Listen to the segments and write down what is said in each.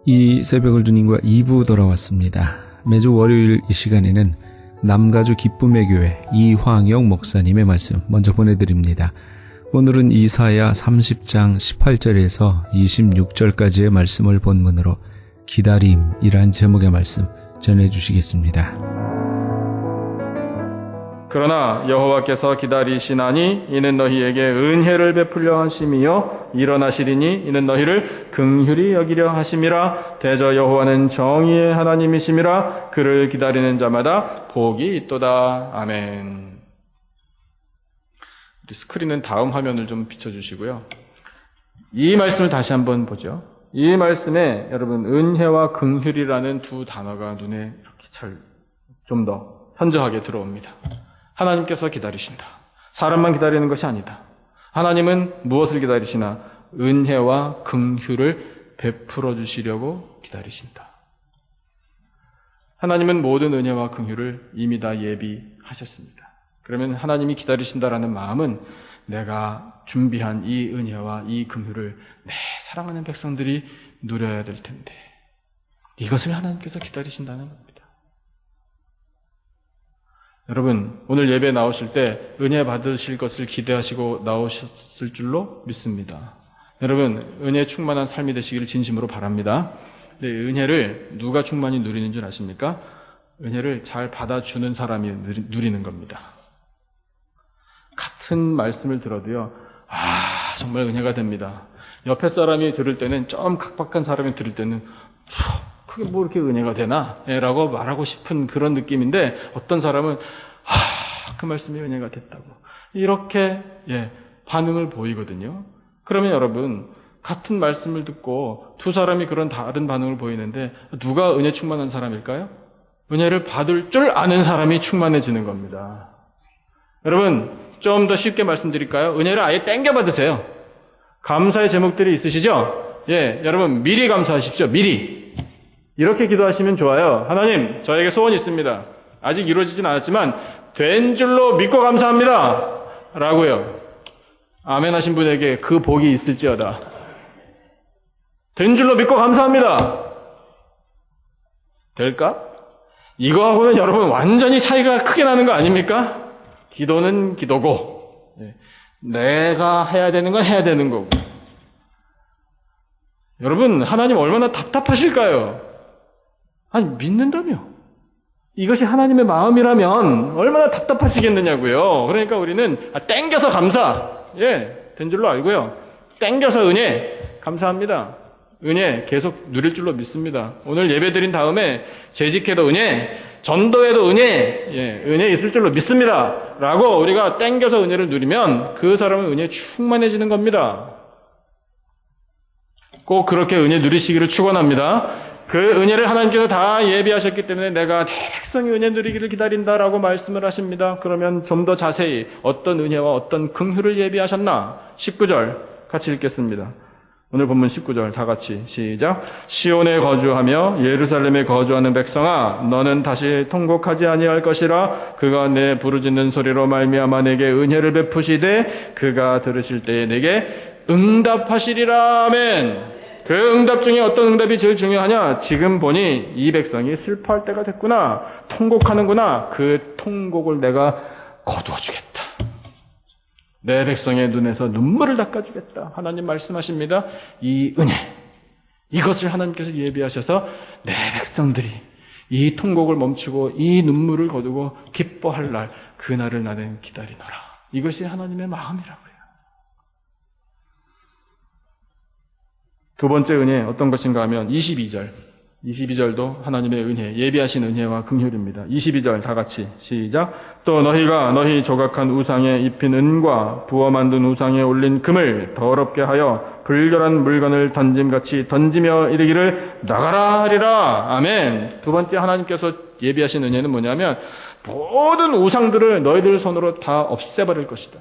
이 새벽을 주님과 2부 돌아왔습니다. 매주 월요일 이 시간에는 남가주 기쁨의 교회 이황영 목사님의 말씀 먼저 보내드립니다. 오늘은 이사야 30장 18절에서 26절까지의 말씀을 본문으로 기다림이란 제목의 말씀 전해주시겠습니다. 그러나 여호와께서 기다리시나니 이는 너희에게 은혜를 베풀려 하심이요 일어나시리니 이는 너희를 긍휼히 여기려 하심이라. 대저 여호와는 정의의 하나님이심이라. 그를 기다리는 자마다 복이 있도다. 아멘. 우리 스크린은 다음 화면을 좀 비춰주시고요. 이 말씀을 다시 한번 보죠. 이 말씀에 여러분 은혜와 긍휼이라는 두 단어가 눈에 이렇게 좀 더 현저하게 들어옵니다. 하나님께서 기다리신다. 사람만 기다리는 것이 아니다. 하나님은 무엇을 기다리시나? 은혜와 긍휼을 베풀어 주시려고 기다리신다. 하나님은 모든 은혜와 긍휼을 이미 다 예비하셨습니다. 그러면 하나님이 기다리신다라는 마음은 내가 준비한 이 은혜와 이 긍휼을 내 사랑하는 백성들이 누려야 될 텐데 이것을 하나님께서 기다리신다는 겁니다. 여러분, 오늘 예배 나오실 때 은혜 받으실 것을 기대하시고 나오셨을 줄로 믿습니다. 여러분, 은혜 충만한 삶이 되시기를 진심으로 바랍니다. 근데 은혜를 누가 충만히 누리는 줄 아십니까? 은혜를 잘 받아주는 사람이 누리는 겁니다. 같은 말씀을 들어도요, 정말 은혜가 됩니다. 옆에 사람이 들을 때는, 좀 각박한 사람이 들을 때는 그게 뭐 이렇게 은혜가 되나? 라고 말하고 싶은 그런 느낌인데, 어떤 사람은 그 말씀이 은혜가 됐다고 이렇게 반응을 보이거든요. 그러면 여러분, 같은 말씀을 듣고 두 사람이 그런 다른 반응을 보이는데 누가 은혜 충만한 사람일까요? 은혜를 받을 줄 아는 사람이 충만해지는 겁니다. 여러분, 좀 더 쉽게 말씀드릴까요? 은혜를 아예 땡겨 받으세요. 감사의 제목들이 있으시죠? 여러분 미리 감사하십시오. 미리. 이렇게 기도하시면 좋아요. 하나님, 저에게 소원이 있습니다. 아직 이루어지진 않았지만 된 줄로 믿고 감사합니다. 라고요. 아멘 하신 분에게 그 복이 있을지어다. 된 줄로 믿고 감사합니다. 될까? 이거하고는 여러분 완전히 차이가 크게 나는 거 아닙니까? 기도는 기도고 내가 해야 되는 건 해야 되는 거고. 여러분, 하나님 얼마나 답답하실까요? 아니, 믿는다며. 이것이 하나님의 마음이라면 얼마나 답답하시겠느냐고요. 그러니까 우리는 땡겨서 감사, 된 줄로 알고요. 땡겨서 은혜, 감사합니다. 은혜 계속 누릴 줄로 믿습니다. 오늘 예배 드린 다음에 재직해도 은혜, 전도해도 은혜, 은혜 있을 줄로 믿습니다. 라고 우리가 땡겨서 은혜를 누리면 그 사람은 은혜 충만해지는 겁니다. 꼭 그렇게 은혜 누리시기를 축원합니다. 그 은혜를 하나님께서 다 예비하셨기 때문에 내가 내 백성이 은혜 누리기를 기다린다라고 말씀을 하십니다. 그러면 좀 더 자세히 어떤 은혜와 어떤 긍휼을 예비하셨나? 19절 같이 읽겠습니다. 오늘 본문 19절 다 같이 시작. 시온에 거주하며 예루살렘에 거주하는 백성아, 너는 다시 통곡하지 아니할 것이라. 그가 내 부르짖는 소리로 말미암아 내게 은혜를 베푸시되 그가 들으실 때에 내게 응답하시리라. 아멘. 그 응답 중에 어떤 응답이 제일 중요하냐? 지금 보니 이 백성이 슬퍼할 때가 됐구나. 통곡하는구나. 그 통곡을 내가 거두어주겠다. 내 백성의 눈에서 눈물을 닦아주겠다. 하나님 말씀하십니다. 이 은혜, 이것을 하나님께서 예비하셔서 내 백성들이 이 통곡을 멈추고 이 눈물을 거두고 기뻐할 날, 그날을 나는 기다리노라. 이것이 하나님의 마음이라고요. 두 번째 은혜 어떤 것인가 하면 22절도 하나님의 은혜, 예비하신 은혜와 긍휼입니다. 22절 다 같이 시작. 또 너희가 너희 조각한 우상에 입힌 은과 부어 만든 우상에 올린 금을 더럽게 하여 불결한 물건을 던짐같이 던지며 이르기를 나가라 하리라. 아멘. 두 번째 하나님께서 예비하신 은혜는 뭐냐면 모든 우상들을 너희들 손으로 다 없애버릴 것이다.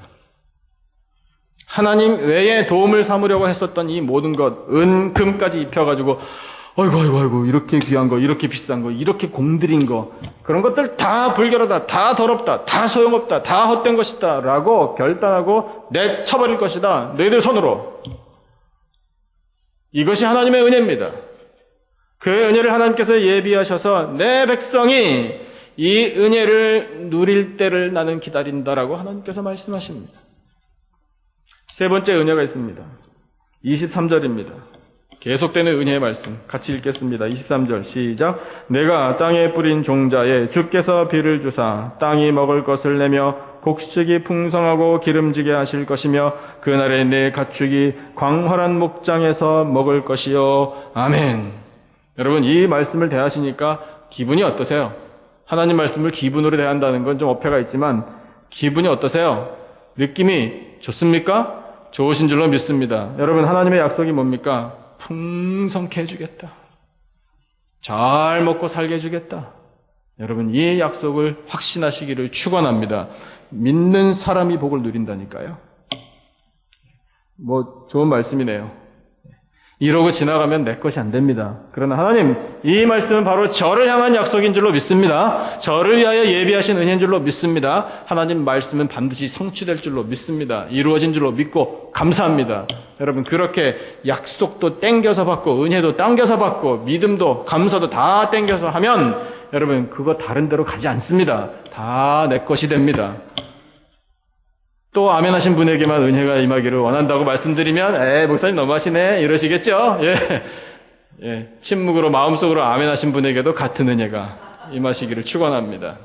하나님 외에 도움을 삼으려고 했었던 이 모든 것, 은, 금까지 입혀가지고 아이고 이렇게 귀한 거, 이렇게 비싼 거, 이렇게 공들인 거, 그런 것들 다 불결하다, 다 더럽다, 다 소용없다, 다 헛된 것이다 라고 결단하고 내쳐버릴 것이다. 너희들 손으로. 이것이 하나님의 은혜입니다. 그 은혜를 하나님께서 예비하셔서 내 백성이 이 은혜를 누릴 때를 나는 기다린다라고 하나님께서 말씀하십니다. 세 번째 은혜가 있습니다. 23절입니다. 계속되는 은혜의 말씀 같이 읽겠습니다. 23절 시작. 내가 땅에 뿌린 종자에 주께서 비를 주사 땅이 먹을 것을 내며 곡식이 풍성하고 기름지게 하실 것이며 그날에 내 가축이 광활한 목장에서 먹을 것이요. 아멘. 여러분, 이 말씀을 대하시니까 기분이 어떠세요? 하나님 말씀을 기분으로 대한다는 건 좀 어폐가 있지만 기분이 어떠세요? 느낌이 좋습니까? 좋으신 줄로 믿습니다. 여러분, 하나님의 약속이 뭡니까? 풍성케 해주겠다. 잘 먹고 살게 해주겠다. 여러분, 이 약속을 확신하시기를 축원합니다. 믿는 사람이 복을 누린다니까요. 좋은 말씀이네요. 이러고 지나가면 내 것이 안 됩니다. 그러나 하나님, 이 말씀은 바로 저를 향한 약속인 줄로 믿습니다. 저를 위하여 예비하신 은혜인 줄로 믿습니다. 하나님 말씀은 반드시 성취될 줄로 믿습니다. 이루어진 줄로 믿고 감사합니다. 여러분, 그렇게 약속도 땡겨서 받고 은혜도 당겨서 받고 믿음도 감사도 다 땡겨서 하면 여러분, 그거 다른 데로 가지 않습니다. 다 내 것이 됩니다. 또 아멘 하신 분에게만 은혜가 임하기를 원한다고 말씀드리면 목사님 너무하시네 이러시겠죠? 침묵으로 마음속으로 아멘 하신 분에게도 같은 은혜가 임하시기를 축원합니다.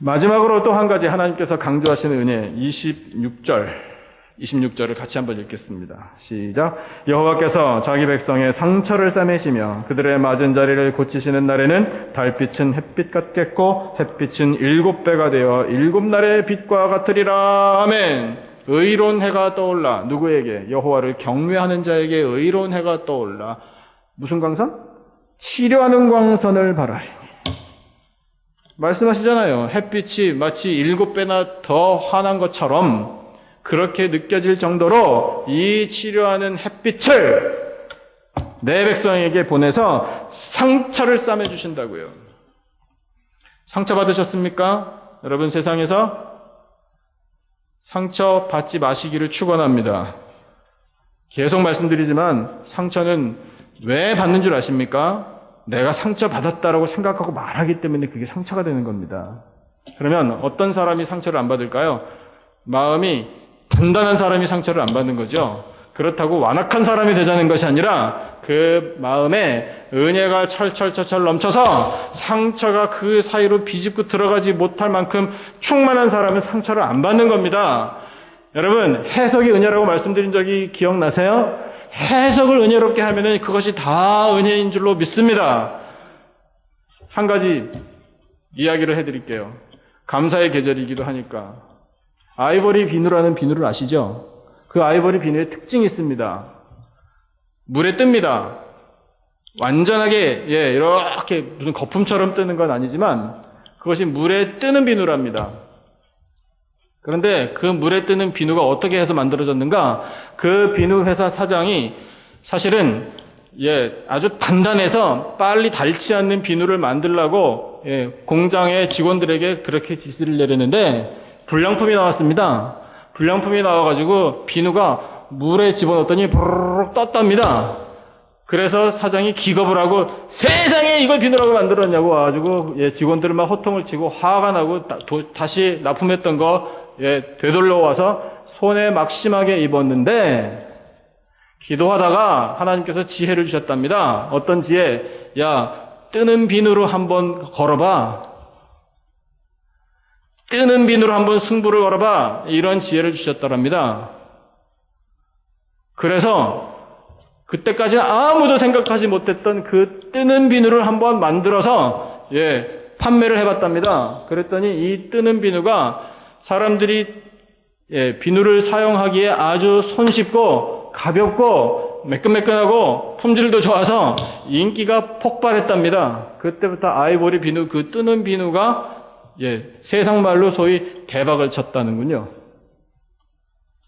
마지막으로 또 한 가지 하나님께서 강조하시는 은혜 26절을 같이 한번 읽겠습니다. 시작. 여호와께서 자기 백성의 상처를 싸매시며 그들의 맞은 자리를 고치시는 날에는 달빛은 햇빛 같겠고 햇빛은 7배가 되어 7날의 빛과 같으리라. 아멘. 의로운 해가 떠올라. 누구에게? 여호와를 경외하는 자에게 의로운 해가 떠올라. 무슨 광선? 치료하는 광선을 바라리니. 말씀하시잖아요. 햇빛이 마치 7배나 더 환한 것처럼 그렇게 느껴질 정도로 이 치료하는 햇빛을 내 백성에게 보내서 상처를 싸매주신다고요. 상처 받으셨습니까? 여러분, 세상에서 상처 받지 마시기를 축원합니다. 계속 말씀드리지만 상처는 왜 받는 줄 아십니까? 내가 상처 받았다라고 생각하고 말하기 때문에 그게 상처가 되는 겁니다. 그러면 어떤 사람이 상처를 안 받을까요? 마음이 단단한 사람이 상처를 안 받는 거죠. 그렇다고 완악한 사람이 되자는 것이 아니라 그 마음에 은혜가 철철철철 넘쳐서 상처가 그 사이로 비집고 들어가지 못할 만큼 충만한 사람은 상처를 안 받는 겁니다. 여러분, 해석이 은혜라고 말씀드린 적이 기억나세요? 해석을 은혜롭게 하면은 그것이 다 은혜인 줄로 믿습니다. 한 가지 이야기를 해드릴게요. 감사의 계절이기도 하니까. 아이보리 비누라는 비누를 아시죠? 그 아이보리 비누의 특징이 있습니다. 물에 뜹니다. 완전하게 이렇게 무슨 거품처럼 뜨는 건 아니지만 그것이 물에 뜨는 비누랍니다. 그런데 그 물에 뜨는 비누가 어떻게 해서 만들어졌는가? 그 비누 회사 사장이 사실은 아주 단단해서 빨리 닳지 않는 비누를 만들려고 공장의 직원들에게 그렇게 지시를 내렸는데 불량품이 나왔습니다. 불량품이 나와가지고 비누가 물에 집어넣었더니 부르륵 떴답니다. 그래서 사장이 기겁을 하고 세상에 이걸 비누라고 만들었냐고 와가지고 직원들은 막 호통을 치고 화가 나고 다시 납품했던 거 되돌려 와서 손에 막 심하게 입었는데 기도하다가 하나님께서 지혜를 주셨답니다. 어떤 지혜? 뜨는 비누로 한번 걸어봐. 뜨는 비누로 한번 승부를 걸어봐. 이런 지혜를 주셨더랍니다. 그래서 그때까지는 아무도 생각하지 못했던 그 뜨는 비누를 한번 만들어서 판매를 해봤답니다. 그랬더니 이 뜨는 비누가 사람들이 비누를 사용하기에 아주 손쉽고 가볍고 매끈매끈하고 품질도 좋아서 인기가 폭발했답니다. 그때부터 아이보리 비누, 그 뜨는 비누가 세상 말로 소위 대박을 쳤다는군요.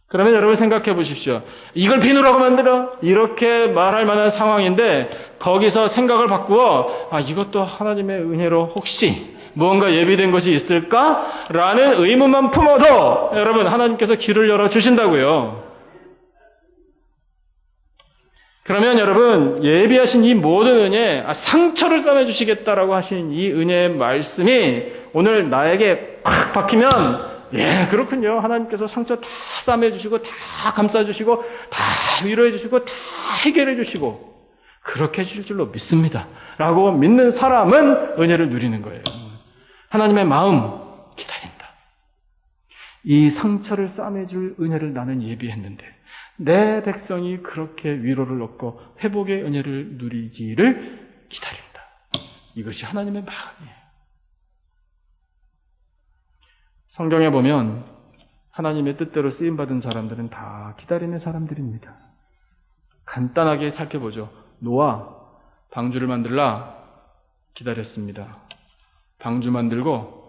그러면 여러분 생각해 보십시오. 이걸 비누라고 만들어? 이렇게 말할 만한 상황인데 거기서 생각을 바꾸어 이것도 하나님의 은혜로 혹시 무언가 예비된 것이 있을까? 라는 의문만 품어도 여러분 하나님께서 길을 열어주신다고요. 그러면 여러분, 예비하신 이 모든 은혜, 상처를 싸매주시겠다라고 하신 이 은혜의 말씀이 오늘 나에게 팍 박히면, 예, 그렇군요. 하나님께서 상처 다 싸매주시고, 다 감싸주시고, 다 위로해주시고, 다 해결해주시고, 그렇게 해주실 줄로 믿습니다. 라고 믿는 사람은 은혜를 누리는 거예요. 하나님의 마음 기다린다. 이 상처를 싸매줄 은혜를 나는 예비했는데 내 백성이 그렇게 위로를 얻고 회복의 은혜를 누리기를 기다린다. 이것이 하나님의 마음이에요. 성경에 보면 하나님의 뜻대로 쓰임받은 사람들은 다 기다리는 사람들입니다. 간단하게 살펴보죠. 노아 방주를 만들라 기다렸습니다. 방주 만들고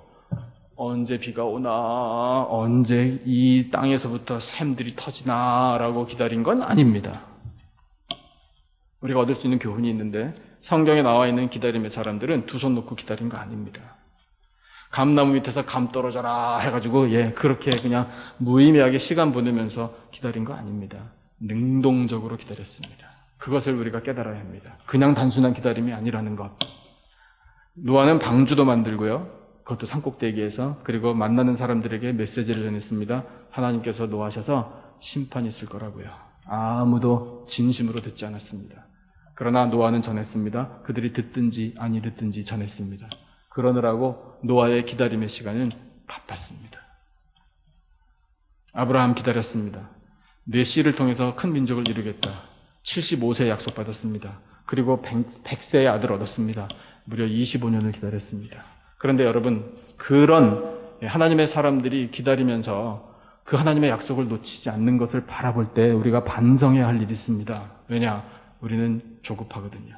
언제 비가 오나, 언제 이 땅에서부터 샘들이 터지나 라고 기다린 건 아닙니다. 우리가 얻을 수 있는 교훈이 있는데 성경에 나와 있는 기다림의 사람들은 두 손 놓고 기다린 거 아닙니다. 감나무 밑에서 감 떨어져라 해가지고 그렇게 그냥 무의미하게 시간 보내면서 기다린 거 아닙니다. 능동적으로 기다렸습니다. 그것을 우리가 깨달아야 합니다. 그냥 단순한 기다림이 아니라는 것. 노아는 방주도 만들고요. 그것도 산꼭대기에서, 그리고 만나는 사람들에게 메시지를 전했습니다. 하나님께서 노하셔서 심판이 있을 거라고요. 아무도 진심으로 듣지 않았습니다. 그러나 노아는 전했습니다. 그들이 듣든지 아니 듣든지 전했습니다. 그러느라고 노아의 기다림의 시간은 바빴습니다. 아브라함 기다렸습니다. 내 씨를 통해서 큰 민족을 이루겠다. 75세 약속받았습니다. 그리고 100세의 아들 얻었습니다. 무려 25년을 기다렸습니다. 그런데 여러분, 그런 하나님의 사람들이 기다리면서 그 하나님의 약속을 놓치지 않는 것을 바라볼 때 우리가 반성해야 할 일이 있습니다. 왜냐? 우리는 조급하거든요.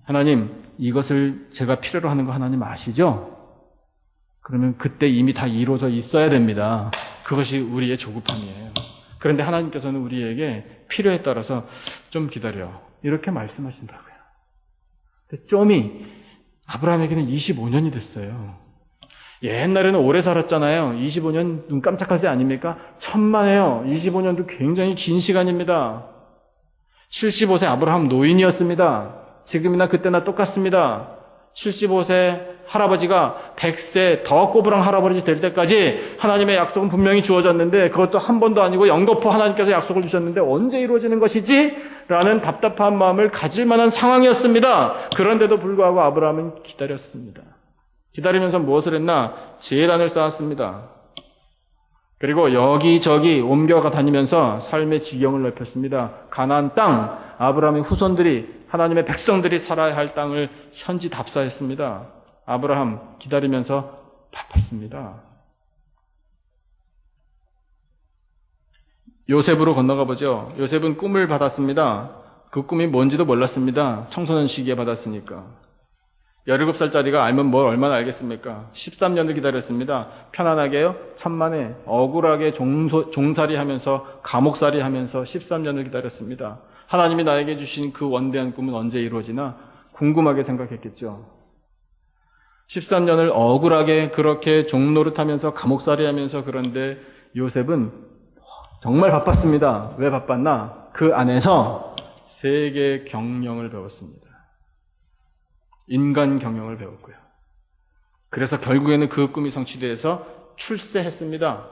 하나님, 이것을 제가 필요로 하는 거 하나님 아시죠? 그러면 그때 이미 다 이루어져 있어야 됩니다. 그것이 우리의 조급함이에요. 그런데 하나님께서는 우리에게 필요에 따라서 좀 기다려, 이렇게 말씀하신다고요. 근데 좀이 아브라함에게는 25년이 됐어요. 옛날에는 오래 살았잖아요. 25년 눈 깜짝할 새 아닙니까? 천만에요. 25년도 굉장히 긴 시간입니다. 75세 아브라함 노인이었습니다. 지금이나 그때나 똑같습니다. 75세 할아버지가 100세 더 꼬부랑 할아버지 될 때까지 하나님의 약속은 분명히 주어졌는데 그것도 한 번도 아니고 영거포 하나님께서 약속을 주셨는데 언제 이루어지는 것이지? 라는 답답한 마음을 가질 만한 상황이었습니다. 그런데도 불구하고 아브라함은 기다렸습니다. 기다리면서 무엇을 했나? 제단을 쌓았습니다. 그리고 여기저기 옮겨가 다니면서 삶의 지경을 넓혔습니다. 가나안 땅, 아브라함의 후손들이, 하나님의 백성들이 살아야 할 땅을 현지 답사했습니다. 아브라함 기다리면서 바빴습니다. 요셉으로 건너가 보죠. 요셉은 꿈을 받았습니다. 그 꿈이 뭔지도 몰랐습니다. 청소년 시기에 받았으니까. 17살짜리가 알면 뭘 얼마나 알겠습니까? 13년을 기다렸습니다. 편안하게요, 천만에 억울하게 종살이 하면서 감옥살이 하면서 13년을 기다렸습니다. 하나님이 나에게 주신 그 원대한 꿈은 언제 이루어지나 궁금하게 생각했겠죠. 13년을 억울하게 그렇게 종노릇하면서 감옥살이 하면서, 그런데 요셉은 정말 바빴습니다. 왜 바빴나? 그 안에서 세계 경영을 배웠습니다. 인간 경영을 배웠고요. 그래서 결국에는 그 꿈이 성취돼서 출세했습니다.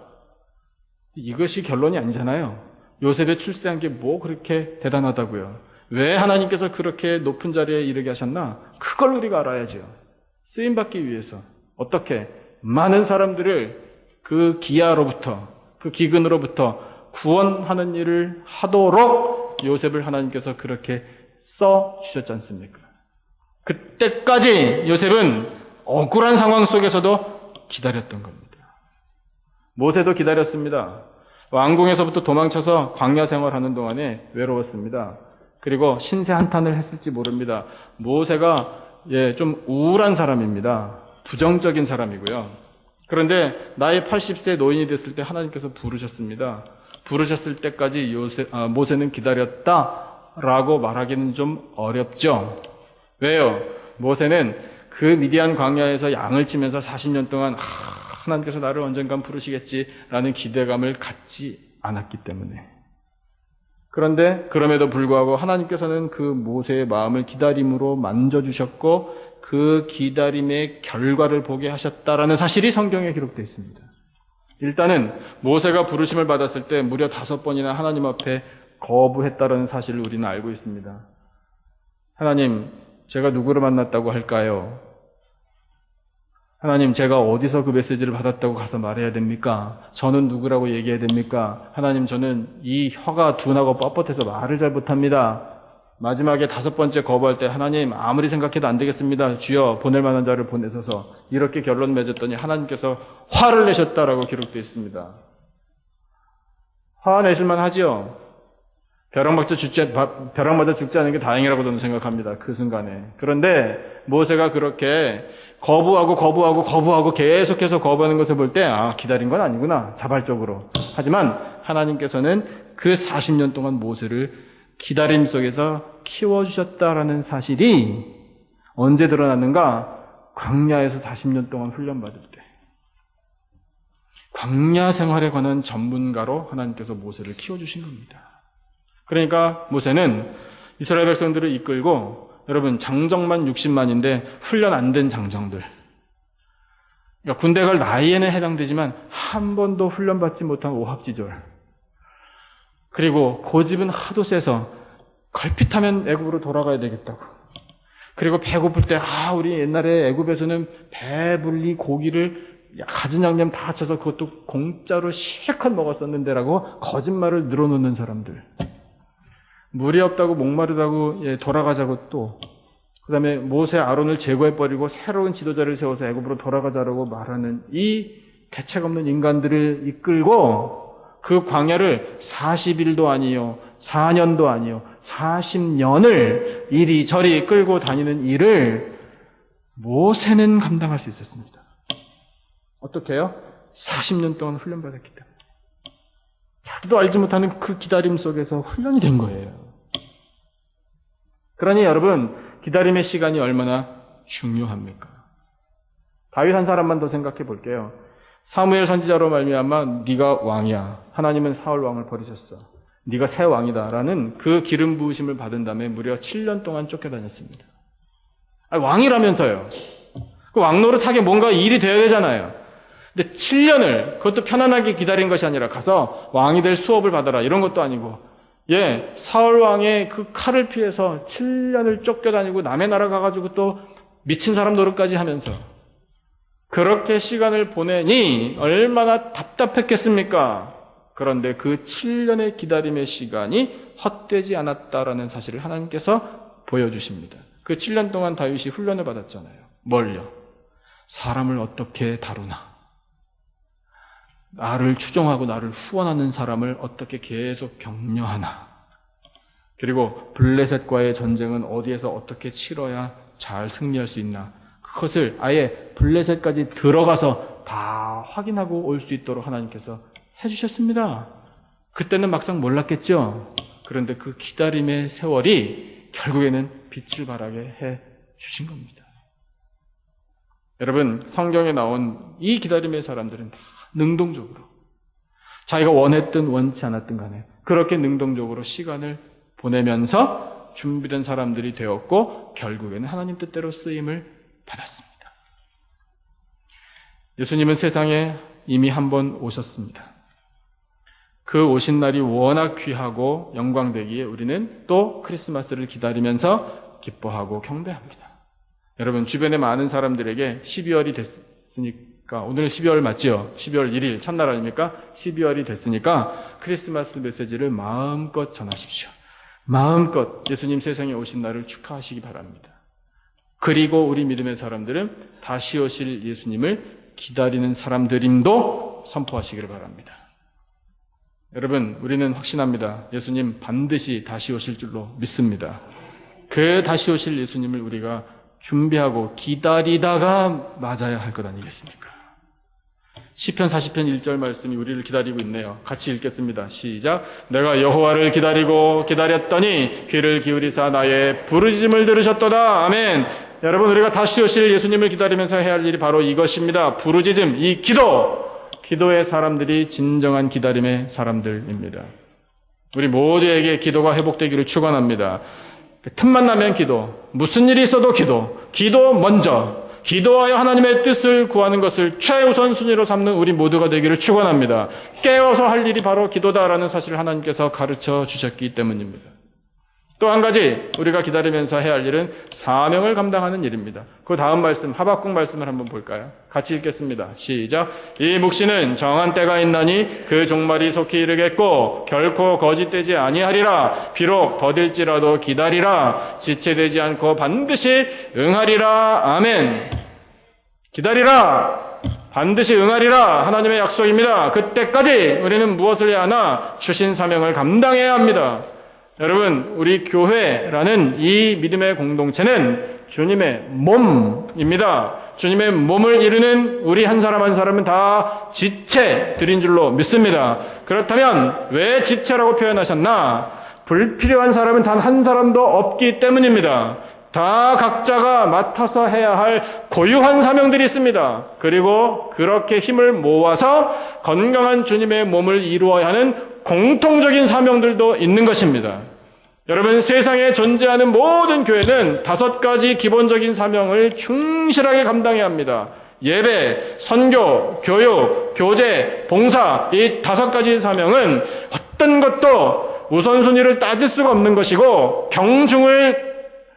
이것이 결론이 아니잖아요. 요셉의 출세한 게 뭐 그렇게 대단하다고요. 왜 하나님께서 그렇게 높은 자리에 이르게 하셨나? 그걸 우리가 알아야죠. 쓰임받기 위해서 어떻게 많은 사람들을 그 기아로부터, 그 기근으로부터 구원하는 일을 하도록 요셉을 하나님께서 그렇게 써주셨지 않습니까? 그때까지 요셉은 억울한 상황 속에서도 기다렸던 겁니다. 모세도 기다렸습니다. 왕궁에서부터 도망쳐서 광야 생활하는 동안에 외로웠습니다. 그리고 신세 한탄을 했을지 모릅니다. 모세가 좀 우울한 사람입니다. 부정적인 사람이고요. 그런데 나이 80세 노인이 됐을 때 하나님께서 부르셨습니다. 부르셨을 때까지 모세는 기다렸다라고 말하기는 좀 어렵죠. 왜요? 모세는 그 미디안 광야에서 양을 치면서 40년 동안 하나님께서 나를 언젠간 부르시겠지라는 기대감을 갖지 않았기 때문에. 그런데 그럼에도 불구하고 하나님께서는 그 모세의 마음을 기다림으로 만져주셨고 그 기다림의 결과를 보게 하셨다라는 사실이 성경에 기록되어 있습니다. 일단은 모세가 부르심을 받았을 때 무려 5번이나 하나님 앞에 거부했다라는 사실을 우리는 알고 있습니다. 하나님, 제가 누구를 만났다고 할까요? 하나님, 제가 어디서 그 메시지를 받았다고 가서 말해야 됩니까? 저는 누구라고 얘기해야 됩니까? 하나님, 저는 이 혀가 둔하고 뻣뻣해서 말을 잘 못합니다. 마지막에 5번째 거부할 때 하나님, 아무리 생각해도 안 되겠습니다. 주여, 보낼 만한 자를 보내셔서 이렇게 결론 맺었더니 하나님께서 화를 내셨다라고 기록되어 있습니다. 화내실만 하지요? 벼락 맞아 죽지 않은 게 다행이라고 저는 생각합니다. 그 순간에. 그런데 모세가 그렇게 거부하고 계속해서 거부하는 것을 볼 때 기다린 건 아니구나. 자발적으로. 하지만 하나님께서는 그 40년 동안 모세를 기다림 속에서 키워주셨다라는 사실이 언제 드러났는가? 광야에서 40년 동안 훈련받을 때. 광야 생활에 관한 전문가로 하나님께서 모세를 키워주신 겁니다. 그러니까 모세는 이스라엘 백성들을 이끌고 여러분 장정만 60만인데 훈련 안 된 장정들. 그러니까 군대 갈 나이에는 해당되지만 한 번도 훈련받지 못한 오합지졸. 그리고 고집은 하도 세서 걸핏하면 애굽으로 돌아가야 되겠다고. 그리고 배고플 때 우리 옛날에 애굽에서는 배불리 고기를 갖은 양념 다 쳐서 그것도 공짜로 실컷 먹었었는데라고 거짓말을 늘어놓는 사람들. 물이 없다고 목마르다고 돌아가자고 또 그다음에 모세 아론을 제거해버리고 새로운 지도자를 세워서 애굽으로 돌아가자라고 말하는 이 대책 없는 인간들을 이끌고 그 광야를 40일도 아니요 4년도 아니요 40년을 이리저리 끌고 다니는 일을 모세는 감당할 수 있었습니다. 어떻게 해요? 40년 동안 훈련받았기 때문에. 자기도 알지 못하는 그 기다림 속에서 훈련이 된 거예요. 그러니 여러분, 기다림의 시간이 얼마나 중요합니까? 다윗 한 사람만 더 생각해 볼게요. 사무엘 선지자로 말미암아 네가 왕이야. 하나님은 사울 왕을 버리셨어. 네가 새 왕이다라는 그 기름 부으심을 받은 다음에 무려 7년 동안 쫓겨다녔습니다. 왕이라면서요. 그 왕 노릇하게 뭔가 일이 되어야 되잖아요. 근데 7년을 그것도 편안하게 기다린 것이 아니라 가서 왕이 될 수업을 받아라 이런 것도 아니고 사울 왕의 그 칼을 피해서 7년을 쫓겨다니고 남의 나라 가가지고 또 미친 사람 노릇까지 하면서 그렇게 시간을 보내니 얼마나 답답했겠습니까? 그런데 그 7년의 기다림의 시간이 헛되지 않았다라는 사실을 하나님께서 보여주십니다. 그 7년 동안 다윗이 훈련을 받았잖아요. 뭘요? 사람을 어떻게 다루나? 나를 추종하고 나를 후원하는 사람을 어떻게 계속 격려하나? 그리고 블레셋과의 전쟁은 어디에서 어떻게 치러야 잘 승리할 수 있나? 그것을 아예 블레셋까지 들어가서 다 확인하고 올 수 있도록 하나님께서 해주셨습니다. 그때는 막상 몰랐겠죠? 그런데 그 기다림의 세월이 결국에는 빛을 발하게 해주신 겁니다. 여러분, 성경에 나온 이 기다림의 사람들은 다 능동적으로 자기가 원했든 원치 않았든 간에 그렇게 능동적으로 시간을 보내면서 준비된 사람들이 되었고 결국에는 하나님 뜻대로 쓰임을 받았습니다. 예수님은 세상에 이미 한 번 오셨습니다. 그 오신 날이 워낙 귀하고 영광되기에 우리는 또 크리스마스를 기다리면서 기뻐하고 경배합니다. 여러분, 주변에 많은 사람들에게 12월이 됐으니까, 오늘 12월 맞죠? 12월 1일 첫날 아닙니까? 12월이 됐으니까 크리스마스 메시지를 마음껏 전하십시오. 마음껏 예수님 세상에 오신 날을 축하하시기 바랍니다. 그리고 우리 믿음의 사람들은 다시 오실 예수님을 기다리는 사람들임도 선포하시기를 바랍니다. 여러분, 우리는 확신합니다. 예수님 반드시 다시 오실 줄로 믿습니다. 그 다시 오실 예수님을 우리가 준비하고 기다리다가 맞아야 할 것 아니겠습니까? 시편 40편 1절 말씀이 우리를 기다리고 있네요. 같이 읽겠습니다. 시작. 내가 여호와를 기다리고 기다렸더니 귀를 기울이사 나의 부르짖음을 들으셨도다. 아멘. 여러분, 우리가 다시 오실 예수님을 기다리면서 해야 할 일이 바로 이것입니다. 부르짖음, 이 기도의 사람들이 진정한 기다림의 사람들입니다. 우리 모두에게 기도가 회복되기를 축원합니다. 틈만 나면 기도, 무슨 일이 있어도 기도 먼저, 기도하여 하나님의 뜻을 구하는 것을 최우선 순위로 삼는 우리 모두가 되기를 축원합니다. 깨어서 할 일이 바로 기도다라는 사실을 하나님께서 가르쳐 주셨기 때문입니다. 또 한 가지 우리가 기다리면서 해야 할 일은 사명을 감당하는 일입니다. 그 다음 말씀, 하박국 말씀을 한번 볼까요? 같이 읽겠습니다. 시작. 이 묵시는 정한 때가 있나니 그 종말이 속히 이르겠고 결코 거짓되지 아니하리라. 비록 더딜지라도 기다리라. 지체되지 않고 반드시 응하리라. 아멘. 기다리라. 반드시 응하리라. 하나님의 약속입니다. 그때까지 우리는 무엇을 해야 하나? 주신 사명을 감당해야 합니다. 여러분, 우리 교회라는 이 믿음의 공동체는 주님의 몸입니다. 주님의 몸을 이루는 우리 한 사람 한 사람은 다 지체들인 줄로 믿습니다. 그렇다면 왜 지체라고 표현하셨나? 불필요한 사람은 단 한 사람도 없기 때문입니다. 다 각자가 맡아서 해야 할 고유한 사명들이 있습니다. 그리고 그렇게 힘을 모아서 건강한 주님의 몸을 이루어야 하는 공통적인 사명들도 있는 것입니다. 여러분, 세상에 존재하는 모든 교회는 5가지 기본적인 사명을 충실하게 감당해야 합니다. 예배, 선교, 교육, 교제, 봉사, 이 5가지 사명은 어떤 것도 우선순위를 따질 수가 없는 것이고 경중을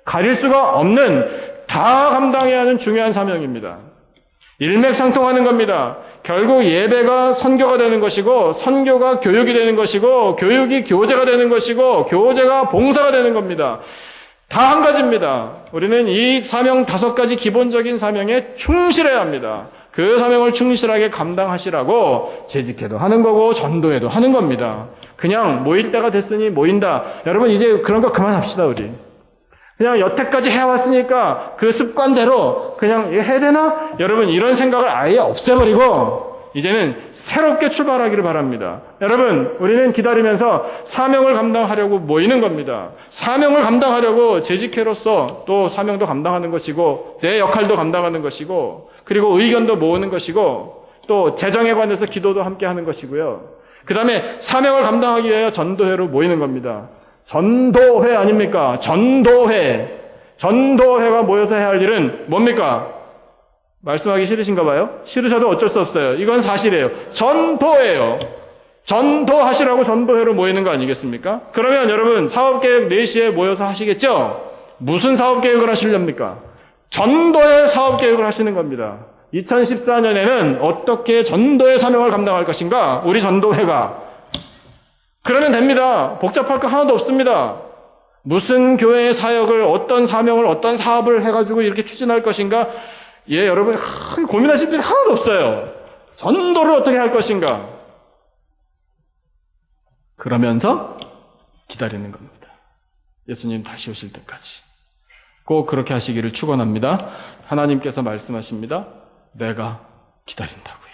가릴 수가 없는, 다 감당해야 하는 중요한 사명입니다. 일맥상통하는 겁니다. 결국 예배가 선교가 되는 것이고, 선교가 교육이 되는 것이고, 교육이 교제가 되는 것이고, 교제가 봉사가 되는 겁니다. 다 한 가지입니다. 우리는 이 사명 5가지 기본적인 사명에 충실해야 합니다. 그 사명을 충실하게 감당하시라고 재직회도 하는 거고 전도회도 하는 겁니다. 그냥 모일 때가 됐으니 모인다. 여러분, 이제 그런 거 그만합시다. 우리 그냥 여태까지 해왔으니까 그 습관대로 그냥 해야 되나? 여러분, 이런 생각을 아예 없애버리고 이제는 새롭게 출발하기를 바랍니다. 여러분, 우리는 기다리면서 사명을 감당하려고 모이는 겁니다. 사명을 감당하려고 재직회로서 또 사명도 감당하는 것이고, 내 역할도 감당하는 것이고, 그리고 의견도 모으는 것이고, 또 재정에 관해서 기도도 함께 하는 것이고요. 그 다음에 사명을 감당하기 위하여 전도회로 모이는 겁니다. 전도회 아닙니까? 전도회가 모여서 해야 할 일은 뭡니까? 말씀하기 싫으신가 봐요? 싫으셔도 어쩔 수 없어요. 이건 사실이에요. 전도예요. 전도하시라고 전도회로 모이는 거 아니겠습니까? 그러면 여러분, 사업계획 4시에 모여서 하시겠죠? 무슨 사업계획을 하시렵니까? 전도의 사업계획을 하시는 겁니다. 2014년에는 어떻게 전도의 사명을 감당할 것인가? 우리 전도회가. 그러면 됩니다. 복잡할 거 하나도 없습니다. 무슨 교회의 사역을, 어떤 사명을, 어떤 사업을 해가지고 이렇게 추진할 것인가? 예, 여러분, 고민하실 필요 하나도 없어요. 전도를 어떻게 할 것인가? 그러면서 기다리는 겁니다. 예수님 다시 오실 때까지. 꼭 그렇게 하시기를 축원합니다. 하나님께서 말씀하십니다. 내가 기다린다고요.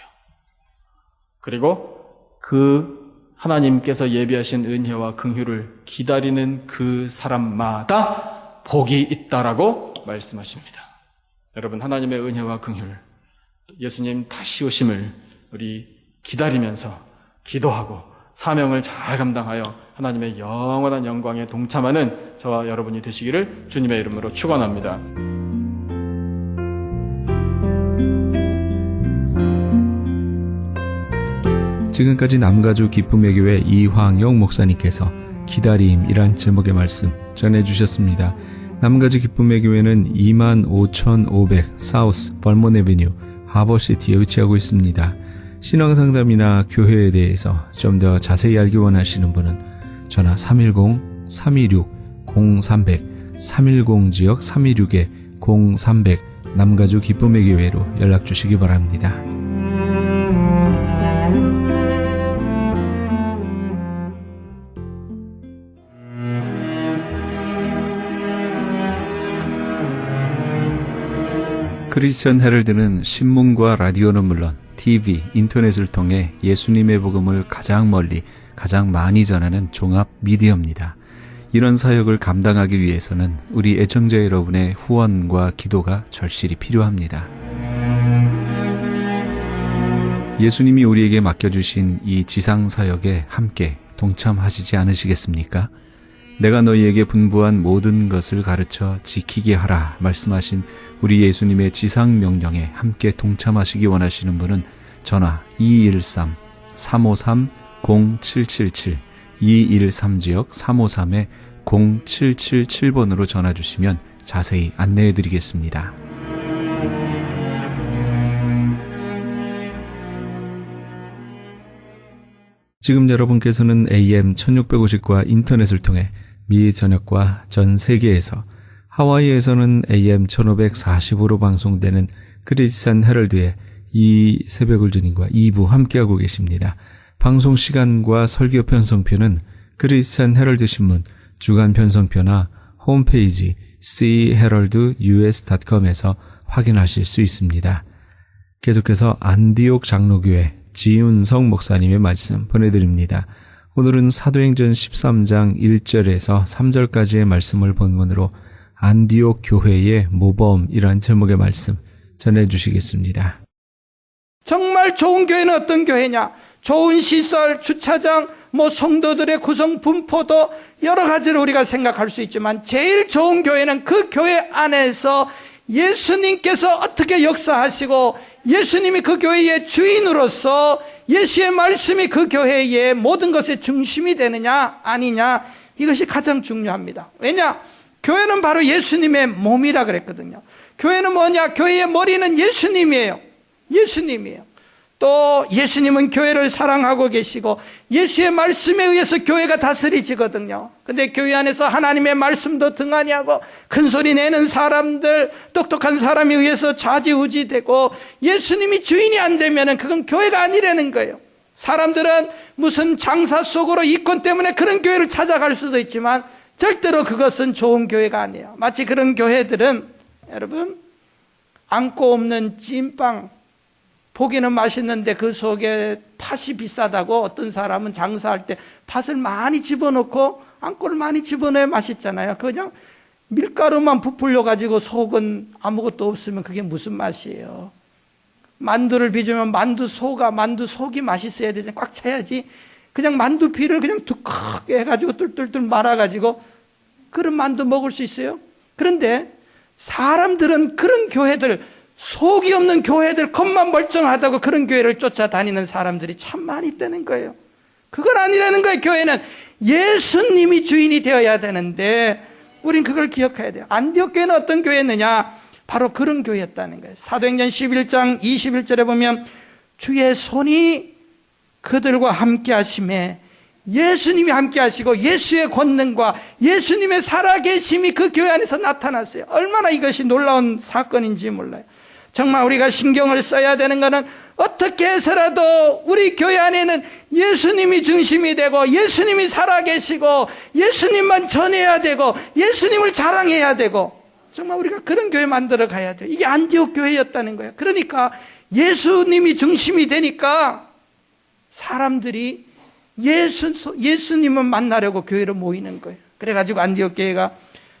그리고 그 하나님께서 예비하신 은혜와 긍휼을 기다리는 그 사람마다 복이 있다라고 말씀하십니다. 여러분, 하나님의 은혜와 긍휼, 예수님 다시 오심을 우리 기다리면서 기도하고 사명을 잘 감당하여 하나님의 영원한 영광에 동참하는 저와 여러분이 되시기를 주님의 이름으로 축원합니다. 지금까지 남가주 기쁨의 교회 이황영 목사님께서 기다림이란 제목의 말씀 전해주셨습니다. 남가주 기쁨의 교회는 25,500 사우스 벌몬 애비뉴 하버시티에 위치하고 있습니다. 신앙상담이나 교회에 대해서 좀 더 자세히 알기 원하시는 분은 전화 310-326-0300 310지역 326-0300 남가주 기쁨의 교회로 연락 주시기 바랍니다. 크리스천 헤럴드는 신문과 라디오는 물론 TV, 인터넷을 통해 예수님의 복음을 가장 멀리, 가장 많이 전하는 종합 미디어입니다. 이런 사역을 감당하기 위해서는 우리 애청자 여러분의 후원과 기도가 절실히 필요합니다. 예수님이 우리에게 맡겨주신 이 지상사역에 함께 동참하시지 않으시겠습니까? 내가 너희에게 분부한 모든 것을 가르쳐 지키게 하라 말씀하신 우리 예수님의 지상명령에 함께 동참하시기 원하시는 분은 전화 213-353-0777 213지역 353-0777번으로 전화 주시면 자세히 안내해 드리겠습니다. 지금 여러분께서는 AM 1650과 인터넷을 통해 미 전역과 전 세계에서, 하와이에서는 AM 1540으로 방송되는 크리스찬 헤럴드의 이 새벽을 주님과 2부 함께하고 계십니다. 방송 시간과 설교 편성표는 크리스찬 헤럴드 신문 주간 편성표나 홈페이지 cheraldus.com에서 확인하실 수 있습니다. 계속해서 안디옥 장로교회 지윤성 목사님의 말씀 보내드립니다. 오늘은 사도행전 13장 1절에서 3절까지의 말씀을 본문으로 안디옥 교회의 모범이란 제목의 말씀 전해주시겠습니다. 정말 좋은 교회는 어떤 교회냐? 좋은 시설, 주차장, 성도들의 구성 분포도 여러 가지로 우리가 생각할 수 있지만 제일 좋은 교회는 그 교회 안에서 예수님께서 어떻게 역사하시고 예수님이 그 교회의 주인으로서 예수의 말씀이 그 교회의 모든 것의 중심이 되느냐 아니냐, 이것이 가장 중요합니다. 왜냐? 교회는 바로 예수님의 몸이라 그랬거든요. 교회는 뭐냐? 교회의 머리는 예수님이에요. 예수님이에요. 또 예수님은 교회를 사랑하고 계시고 예수의 말씀에 의해서 교회가 다스리지거든요. 근데 교회 안에서 하나님의 말씀도 등한히 하고 큰소리 내는 사람들, 똑똑한 사람에 의해서 좌지우지되고 예수님이 주인이 안 되면 그건 교회가 아니라는 거예요. 사람들은 무슨 장사 속으로 이권 때문에 그런 교회를 찾아갈 수도 있지만 절대로 그것은 좋은 교회가 아니에요. 마치 그런 교회들은 여러분, 안고 없는 찐빵, 보기는 맛있는데 그 속에 팥이 비싸다고 어떤 사람은 장사할 때 팥을 많이 집어넣고 안고를 많이 집어넣어야 맛있잖아요. 그냥 밀가루만 부풀려 가지고 속은 아무것도 없으면 그게 무슨 맛이에요? 만두를 빚으면 만두 속이 맛있어야 되잖아요. 꽉 차야지. 그냥 만두피를 그냥 두껍게 해가지고 뚫뚫뚫 말아가지고 그런 만두 먹을 수 있어요? 그런데 사람들은 그런 교회들, 속이 없는 교회들, 겉만 멀쩡하다고 그런 교회를 쫓아다니는 사람들이 참 많이 있다는 거예요. 그건 아니라는 거예요. 교회는 예수님이 주인이 되어야 되는데 우린 그걸 기억해야 돼요. 안디옥 교회는 어떤 교회였느냐? 바로 그런 교회였다는 거예요. 사도행전 11장 21절에 보면 주의 손이 그들과 함께 하심에, 예수님이 함께 하시고 예수의 권능과 예수님의 살아계심이 그 교회 안에서 나타났어요. 얼마나 이것이 놀라운 사건인지 몰라요. 정말 우리가 신경을 써야 되는 것은 어떻게 해서라도 우리 교회 안에는 예수님이 중심이 되고 예수님이 살아계시고 예수님만 전해야 되고 예수님을 자랑해야 되고, 정말 우리가 그런 교회 만들어 가야 돼요. 이게 안디옥 교회였다는 거예요. 그러니까 예수님이 중심이 되니까 사람들이 예수님을 만나려고 교회로 모이는 거예요. 그래가지고 안디옥 교회가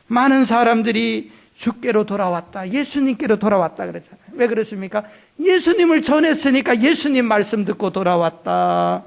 많은 사람들이 주께로 돌아왔다, 예수님께로 돌아왔다 그랬잖아요. 왜 그렇습니까? 예수님을 전했으니까 예수님 말씀 듣고 돌아왔다.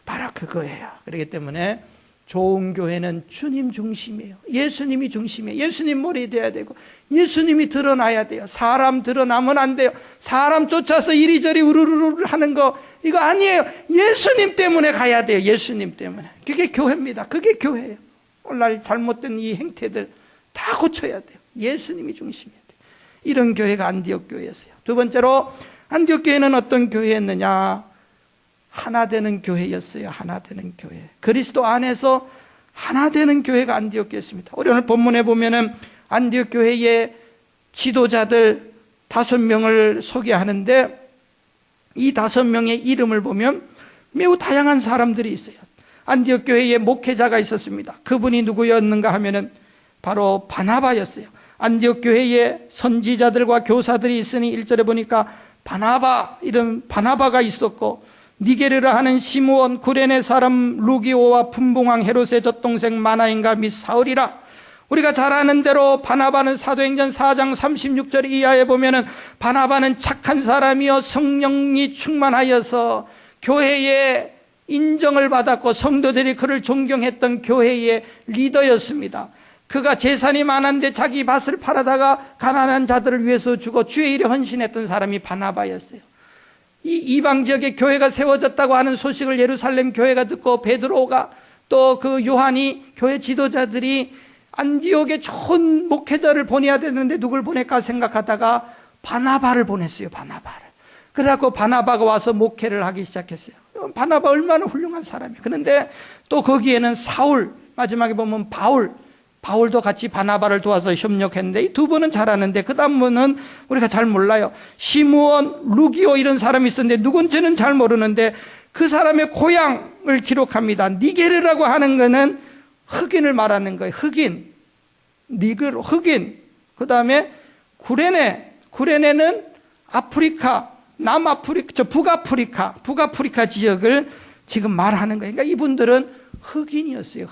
바로 그거예요. 그렇기 때문에 좋은 교회는 주님 중심이에요. 예수님이 중심이에요. 예수님 머리 돼야 되고 예수님이 드러나야 돼요. 사람 드러나면 안 돼요. 사람 쫓아서 이리저리 우르르르 하는 거, 이거 아니에요. 예수님 때문에 가야 돼요. 예수님 때문에. 그게 교회입니다. 그게 교회예요. 오늘날 잘못된 이 행태들 다 고쳐야 돼요. 예수님이 중심이야 돼요. 이런 교회가 안디옥 교회였어요. 두 번째로 안디옥 교회는 어떤 교회였느냐? 하나 되는 교회였어요. 하나 되는 교회. 그리스도 안에서 하나 되는 교회가 안디옥 교회였습니다. 우리 오늘 본문에 보면은 안디옥 교회의 지도자들 5명을 소개하는데 이 5명의 이름을 보면 매우 다양한 사람들이 있어요. 안디옥 교회에 목회자가 있었습니다. 그분이 누구였는가 하면은 바로 바나바였어요. 안디옥 교회에 선지자들과 교사들이 있으니 1절에 보니까 바나바, 이런 바나바가 있었고, 니게르라 하는 시므온, 구레네 사람 루기오와 분봉왕 헤롯의 젖동생 마나인가 및 사울이라. 우리가 잘 아는 대로 바나바는 사도행전 4장 36절 이하에 보면은 바나바는 착한 사람이요 성령이 충만하여서 교회에 인정을 받았고 성도들이 그를 존경했던 교회의 리더였습니다. 그가 재산이 많은데 자기 밭을 팔아다가 가난한 자들을 위해서 주고 주의 일에 헌신했던 사람이 바나바였어요. 이 이방 지역에 교회가 세워졌다고 하는 소식을 예루살렘 교회가 듣고 베드로가 또 그 요한이 교회 지도자들이 안디옥에 좋은 목회자를 보내야 되는데 누굴 보낼까 생각하다가 바나바를 보냈어요. 바나바를. 그래갖고 바나바가 와서 목회를 하기 시작했어요. 바나바 얼마나 훌륭한 사람이에요. 그런데 또 거기에는 사울, 마지막에 보면 바울도 같이 바나바를 도와서 협력했는데 이 두 분은 잘 아는데 그 다음 분은 우리가 잘 몰라요. 시므온, 루기오 이런 사람이 있었는데 누군지는 잘 모르는데 그 사람의 고향을 기록합니다. 니게르라고 하는 거는 흑인을 말하는 거예요. 흑인, 니그로 흑인. 그 다음에 구레네는 아프리카, 남아프리카, 북아프리카 지역을 지금 말하는 거예요. 그러니까 이분들은 흑인이었어요.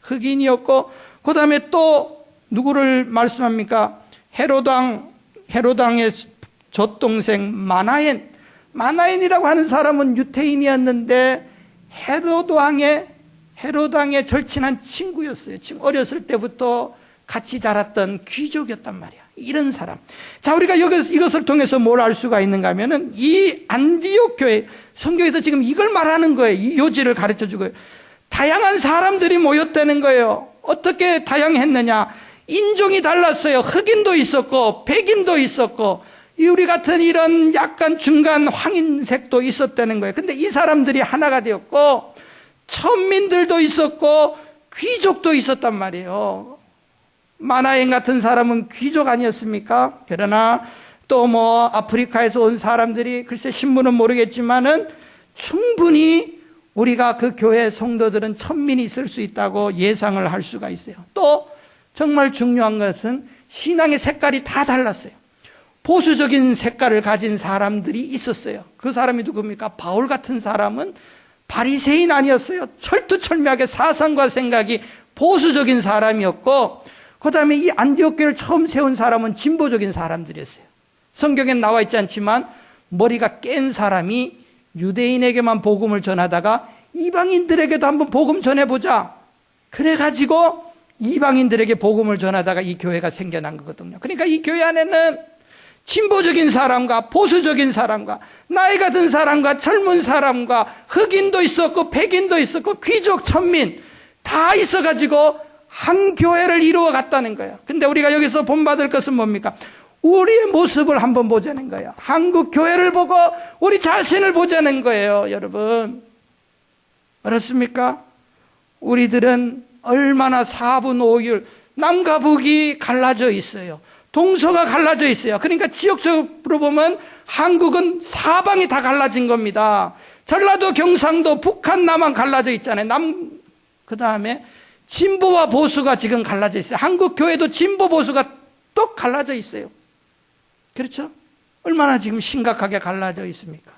흑인이었고 그 다음에 또 누구를 말씀합니까? 헤로당의 젖동생 마나엔이라고 하는 사람은 유태인이었는데 헤로당의 절친한 친구였어요. 지금 어렸을 때부터 같이 자랐던 귀족이었단 말이야. 이런 사람. 자, 우리가 이것을 통해서 뭘 알 수가 있는가 하면은 이 안디옥 교회, 성경에서 지금 이걸 말하는 거예요. 이 요지를 가르쳐 주고요. 다양한 사람들이 모였다는 거예요. 어떻게 다양했느냐? 인종이 달랐어요. 흑인도 있었고, 백인도 있었고, 우리 같은 이런 약간 중간 황인색도 있었다는 거예요. 근데 이 사람들이 하나가 되었고, 천민들도 있었고, 귀족도 있었단 말이에요. 마나엔 같은 사람은 귀족 아니었습니까? 그러나 또 뭐 아프리카에서 온 사람들이 글쎄 신분은 모르겠지만은 충분히 우리가 그 교회 성도들은 천민이 있을 수 있다고 예상을 할 수가 있어요. 또 정말 중요한 것은 신앙의 색깔이 다 달랐어요. 보수적인 색깔을 가진 사람들이 있었어요. 그 사람이 누굽니까? 바울 같은 사람은 바리새인 아니었어요. 철두철미하게 사상과 생각이 보수적인 사람이었고, 그 다음에 이 안디옥 교회를 처음 세운 사람은 진보적인 사람들이었어요. 성경엔 나와 있지 않지만 머리가 깬 사람이 유대인에게만 복음을 전하다가 이방인들에게도 한번 복음 전해보자. 그래가지고 이방인들에게 복음을 전하다가 이 교회가 생겨난 거거든요. 그러니까 이 교회 안에는 진보적인 사람과 보수적인 사람과 나이가 든 사람과 젊은 사람과 흑인도 있었고 백인도 있었고 귀족 천민 다 있어가지고 한 교회를 이루어 갔다는 거예요. 근데 우리가 여기서 본받을 것은 뭡니까? 우리의 모습을 한번 보자는 거예요. 한국 교회를 보고 우리 자신을 보자는 거예요. 여러분 그렇습니까? 우리들은 얼마나 4분 5율 남과 북이 갈라져 있어요. 동서가 갈라져 있어요. 그러니까 지역적으로 보면 한국은 사방이 다 갈라진 겁니다. 전라도, 경상도, 북한, 남한 갈라져 있잖아요. 그 다음에 진보와 보수가 지금 갈라져 있어요. 한국 교회도 진보, 보수가 또 갈라져 있어요. 그렇죠? 얼마나 지금 심각하게 갈라져 있습니까?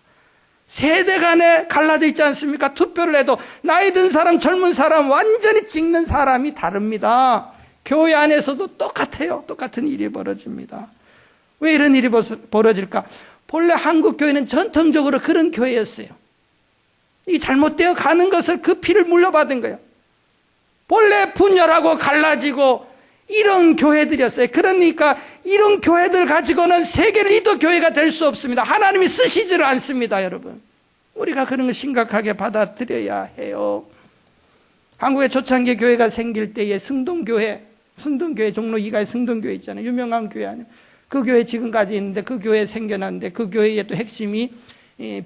세대 간에 갈라져 있지 않습니까? 투표를 해도 나이 든 사람, 젊은 사람 완전히 찍는 사람이 다릅니다. 교회 안에서도 똑같아요. 똑같은 일이 벌어집니다. 왜 이런 일이 벌어질까? 본래 한국 교회는 전통적으로 그런 교회였어요. 이 잘못되어 가는 것을 그 피를 물려받은 거예요. 본래 분열하고 갈라지고 이런 교회들이었어요. 그러니까 이런 교회들 가지고는 세계 리더 교회가 될 수 없습니다. 하나님이 쓰시지를 않습니다, 여러분. 우리가 그런 걸 심각하게 받아들여야 해요. 한국의 초창기 교회가 생길 때에 승동교회 종로 2가에 승동교회 있잖아요. 유명한 교회 아니에요. 그 교회 지금까지 있는데 그 교회 생겨났는데 그 교회의 또 핵심이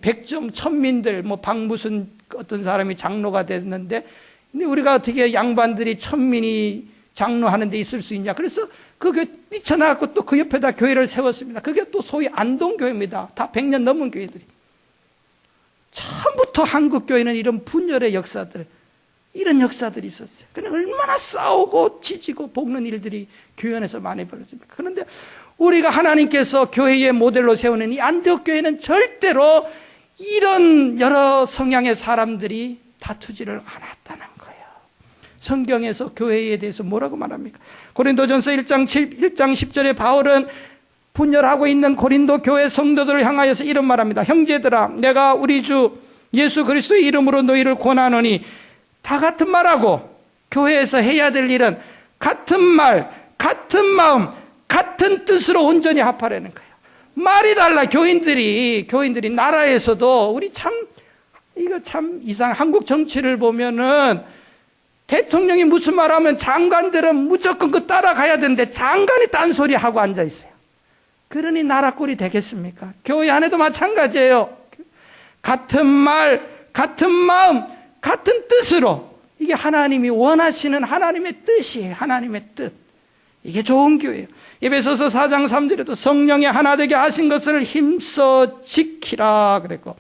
백정 천민들 뭐 박무슨 어떤 사람이 장로가 됐는데 근데 우리가 어떻게 양반들이 천민이 장로하는 데 있을 수 있냐. 그래서 그 교회 뛰쳐나갔고 또 그 옆에다 교회를 세웠습니다. 그게 또 소위 안동교회입니다. 다 100년 넘은 교회들이. 처음부터 한국교회는 이런 분열의 역사들 이런 역사들이 있었어요. 그냥 얼마나 싸우고 지지고 볶는 일들이 교회 안에서 많이 벌어집니까? 그런데 우리가 하나님께서 교회의 모델로 세우는 이 안디옥 교회는 절대로 이런 여러 성향의 사람들이 다투지를 않았다는 거예요. 성경에서 교회에 대해서 뭐라고 말합니까? 고린도전서 1장 10절에 바울은 분열하고 있는 고린도 교회 성도들을 향하여서 이런 말합니다. 형제들아, 내가 우리 주 예수 그리스도의 이름으로 너희를 권하노니 다 같은 말하고 교회에서 해야 될 일은 같은 말, 같은 마음, 같은 뜻으로 온전히 합하라는 거예요. 말이 달라. 교인들이 나라에서도 우리 이거 참 한국 정치를 보면은 대통령이 무슨 말하면 장관들은 무조건 그 따라가야 되는데 장관이 딴소리 하고 앉아 있어요. 그러니 나라 꼴이 되겠습니까? 교회 안에도 마찬가지예요. 같은 말, 같은 마음, 같은 뜻으로, 이게 하나님이 원하시는 하나님의 뜻이에요. 하나님의 뜻. 이게 좋은 교회예요. 에베소서 4장 3절에도 성령이 하나 되게 하신 것을 힘써 지키라 그랬고,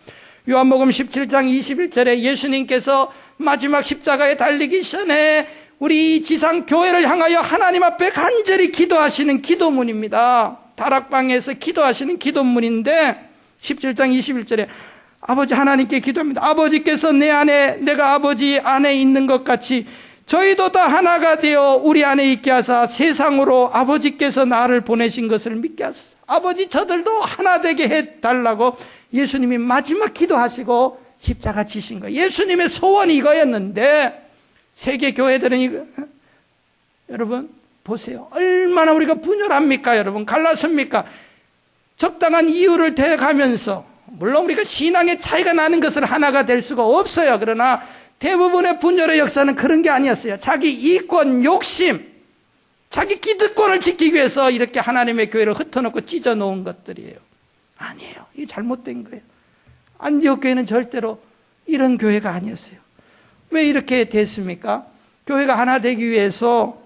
요한복음 17장 21절에 예수님께서 마지막 십자가에 달리기 전에 우리 지상 교회를 향하여 하나님 앞에 간절히 기도하시는 기도문입니다. 다락방에서 기도하시는 기도문인데 17장 21절에 아버지 하나님께 기도합니다. 아버지께서 내 안에 내가 아버지 안에 있는 것 같이 저희도 다 하나가 되어 우리 안에 있게 하사 세상으로 아버지께서 나를 보내신 것을 믿게 하소서. 아버지 저들도 하나 되게 해달라고 예수님이 마지막 기도하시고 십자가 지신 거예요. 예수님의 소원이 이거였는데 세계 교회들은 여러분 보세요. 얼마나 우리가 분열합니까? 여러분 갈랐습니까? 적당한 이유를 대가면서 물론 우리가 신앙의 차이가 나는 것은 하나가 될 수가 없어요. 그러나 대부분의 분열의 역사는 그런 게 아니었어요. 자기 이권, 욕심, 자기 기득권을 지키기 위해서 이렇게 하나님의 교회를 흩어놓고 찢어놓은 것들이에요. 아니에요. 이게 잘못된 거예요. 안디옥 교회는 절대로 이런 교회가 아니었어요. 왜 이렇게 됐습니까? 교회가 하나 되기 위해서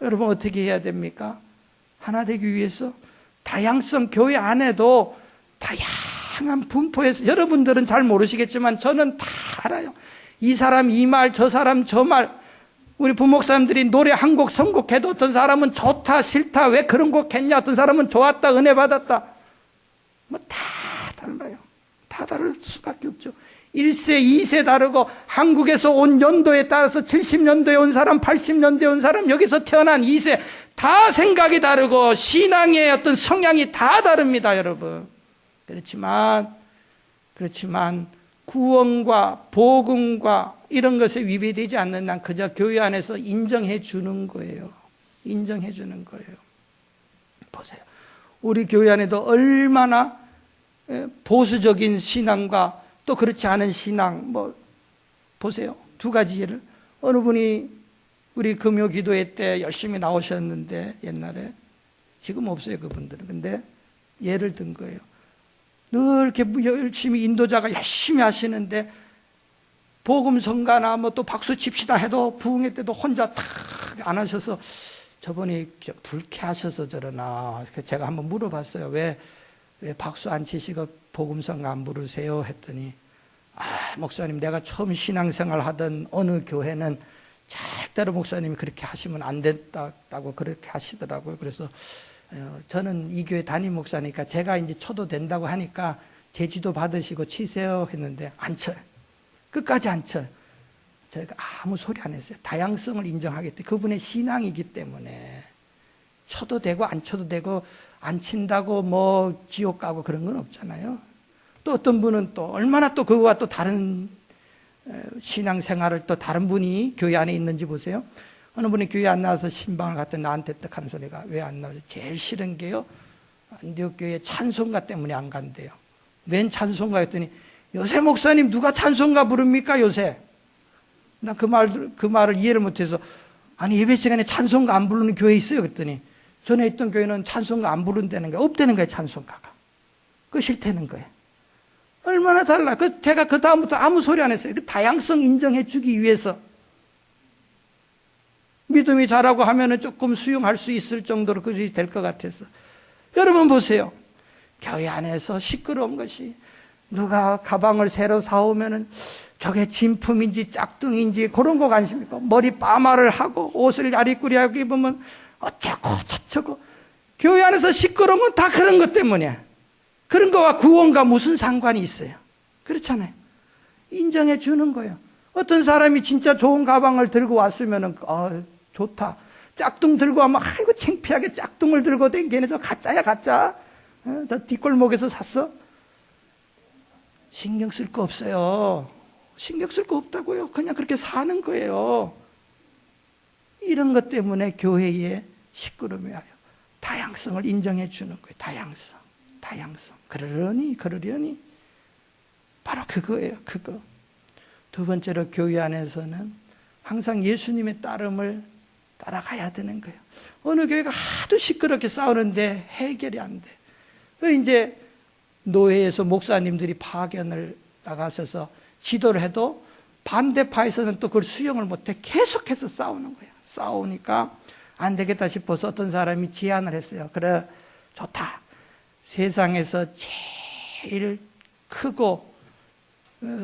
여러분 어떻게 해야 됩니까? 하나 되기 위해서 다양성, 교회 안에도 다양한 분포에서, 여러분들은 잘 모르시겠지만 저는 다 알아요. 이 사람 이 말, 저 사람 저 말. 우리 부목사님들이 노래 한 곡 선곡해도 어떤 사람은 좋다 싫다, 왜 그런 곡 했냐, 어떤 사람은 좋았다 은혜 받았다, 뭐 다 달라요. 다 다를 수밖에 없죠. 1세 2세 다르고, 한국에서 온 연도에 따라서 70년도에 온 사람, 80년도에 온 사람, 여기서 태어난 2세 다 생각이 다르고 신앙의 어떤 성향이 다 다릅니다. 여러분 그렇지만 구원과 복음과 이런 것에 위배되지 않는 한 그저 교회 안에서 인정해 주는 거예요. 인정해 주는 거예요. 보세요. 우리 교회 안에도 얼마나 보수적인 신앙과 또 그렇지 않은 신앙, 보세요. 두 가지 예를. 어느 분이 우리 금요 기도회 때 열심히 나오셨는데, 옛날에, 지금 없어요 그분들은. 근데 예를 든 거예요. 늘 이렇게 열심히 인도자가 열심히 하시는데 복음성가나 또 박수 칩시다 해도 부흥회 때도 혼자 탁 안 하셔서 저번에 불쾌하셔서 저러나 제가 한번 물어봤어요. 왜 박수 안 치시고 복음성가 안 부르세요? 했더니 목사님, 내가 처음 신앙생활 하던 어느 교회는 절대로 목사님이 그렇게 하시면 안 된다고 그렇게 하시더라고요. 그래서 저는 이 교회 담임 목사니까 제가 이제 쳐도 된다고 하니까 제지도 받으시고 치세요 했는데 안 쳐요. 끝까지 안 쳐요. 저희가 아무 소리 안 했어요. 다양성을 인정하겠다. 그분의 신앙이기 때문에 쳐도 되고 안 쳐도 되고, 안 친다고 지옥 가고 그런 건 없잖아요. 또 어떤 분은 또 얼마나 또 그거와 또 다른 신앙생활을 또 다른 분이 교회 안에 있는지 보세요. 어느 분이 교회 안 나와서 신방을 갔더니 나한테 딱 하는 소리가, 왜 안 나오죠? 제일 싫은 게요, 안디옥 교회 찬송가 때문에 안 간대요. 웬 찬송가 했더니, 요새 목사님 누가 찬송가 부릅니까 요새? 나 그 말을 이해를 못해서, 아니 예배 시간에 찬송가 안 부르는 교회 있어요? 그랬더니 전에 있던 교회는 찬송가 안 부른다는 거예요. 없다는 거예요. 찬송가가. 그거 싫다는 거예요. 얼마나 달라. 제가 그 다음부터 아무 소리 안 했어요. 그 다양성 인정해 주기 위해서. 믿음이 자라고 하면은 조금 수용할 수 있을 정도로 그렇게 될 것 같아서. 여러분 보세요. 교회 안에서 시끄러운 것이, 누가 가방을 새로 사오면은 저게 진품인지 짝퉁인지 그런 거 관심입니까? 머리 파마를 하고 옷을 야리꾸리하고 입으면 어쩌고 저쩌고. 교회 안에서 시끄러운 건 다 그런 것 때문이야. 그런 거와 구원과 무슨 상관이 있어요? 그렇잖아요. 인정해 주는 거예요. 어떤 사람이 진짜 좋은 가방을 들고 왔으면은 좋다. 짝퉁 들고 와면 아이고 창피하게 짝퉁을 들고 댕기네. 저 가짜야 가짜. 저 뒷골목에서 샀어. 신경 쓸 거 없어요. 신경 쓸 거 없다고요. 그냥 그렇게 사는 거예요. 이런 것 때문에 교회에 시끄러움이 와요. 다양성을 인정해 주는 거예요. 다양성. 그러려니. 바로 그거예요. 그거. 두 번째로 교회 안에서는 항상 예수님의 따름을 따라가야 되는 거예요. 어느 교회가 하도 시끄럽게 싸우는데 해결이 안 돼. 그 이제 노회에서 목사님들이 파견을 나가셔서 지도를 해도 반대파에서는 또 그걸 수용을 못해 계속해서 싸우는 거예요. 싸우니까 안 되겠다 싶어서 어떤 사람이 제안을 했어요. 그래, 좋다. 세상에서 제일 크고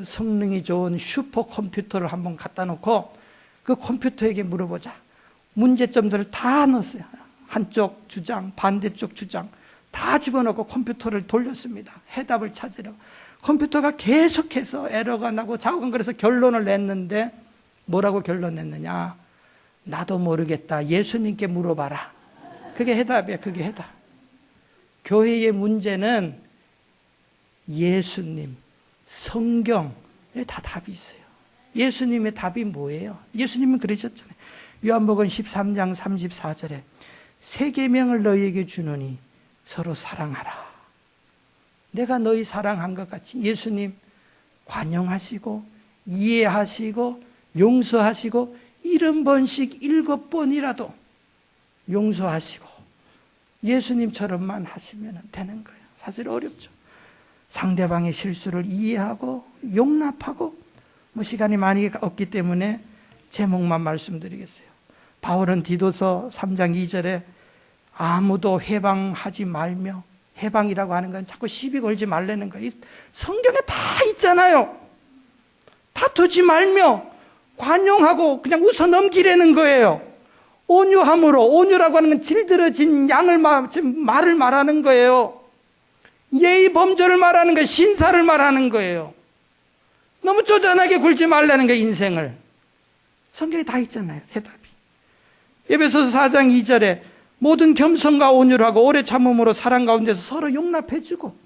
성능이 좋은 슈퍼컴퓨터를 한번 갖다 놓고 그 컴퓨터에게 물어보자. 문제점들을 다 넣었어요. 한쪽 주장, 반대쪽 주장 다 집어넣고 컴퓨터를 돌렸습니다. 해답을 찾으려고. 컴퓨터가 계속해서 에러가 나고 자국은 그래서 결론을 냈는데 뭐라고 결론 냈느냐? 나도 모르겠다. 예수님께 물어봐라. 그게 해답이야. 그게 해답. 교회의 문제는 예수님, 성경에 다 답이 있어요. 예수님의 답이 뭐예요? 예수님은 그러셨잖아요. 요한복음 13장 34절에 새 계명을 너희에게 주노니 서로 사랑하라. 내가 너희 사랑한 것 같이 예수님 관용하시고 이해하시고 용서하시고 70번씩 7번이라도 용서하시고 예수님처럼만 하시면 되는 거예요. 사실 어렵죠. 상대방의 실수를 이해하고 용납하고 시간이 많이 없기 때문에 제목만 말씀드리겠어요. 바울은 디도서 3장 2절에 아무도 해방하지 말며, 해방이라고 하는 건 자꾸 시비 걸지 말라는 거예요. 성경에 다 있잖아요. 다투지 말며 관용하고 그냥 웃어 넘기라는 거예요. 온유함으로, 온유라고 하는 건 질들어진 양을 말을 말하는 거예요. 예의 범절을 말하는 거예요. 신사를 말하는 거예요. 너무 쪼잔하게 굴지 말라는 거예요. 인생을. 성경에 다 있잖아요. 대답이. 에베소서 4장 2절에 모든 겸손과 온유하고 오래 참음으로 사랑 가운데서 서로 용납해주고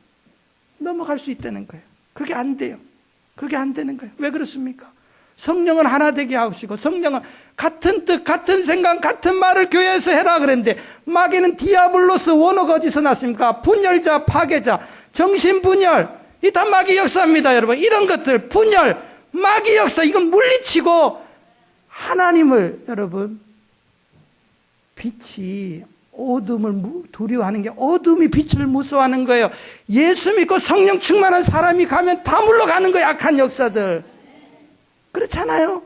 넘어갈 수 있다는 거예요. 그게 안 돼요. 그게 안 되는 거예요. 왜 그렇습니까? 성령은 하나 되게 하시고 성령은 같은 뜻, 같은 생각, 같은 말을 교회에서 해라 그랬는데 마귀는 디아블로스 원어가 어디서 났습니까? 분열자, 파괴자, 정신분열. 이 다 마귀 역사입니다, 여러분. 이런 것들, 분열, 마귀 역사, 이건 물리치고 하나님을, 여러분, 빛이 어둠을 두려워하는 게 어둠이 빛을 무서워하는 거예요. 예수 믿고 성령 충만한 사람이 가면 다 물러가는 거예요, 악한 역사들. 그렇잖아요.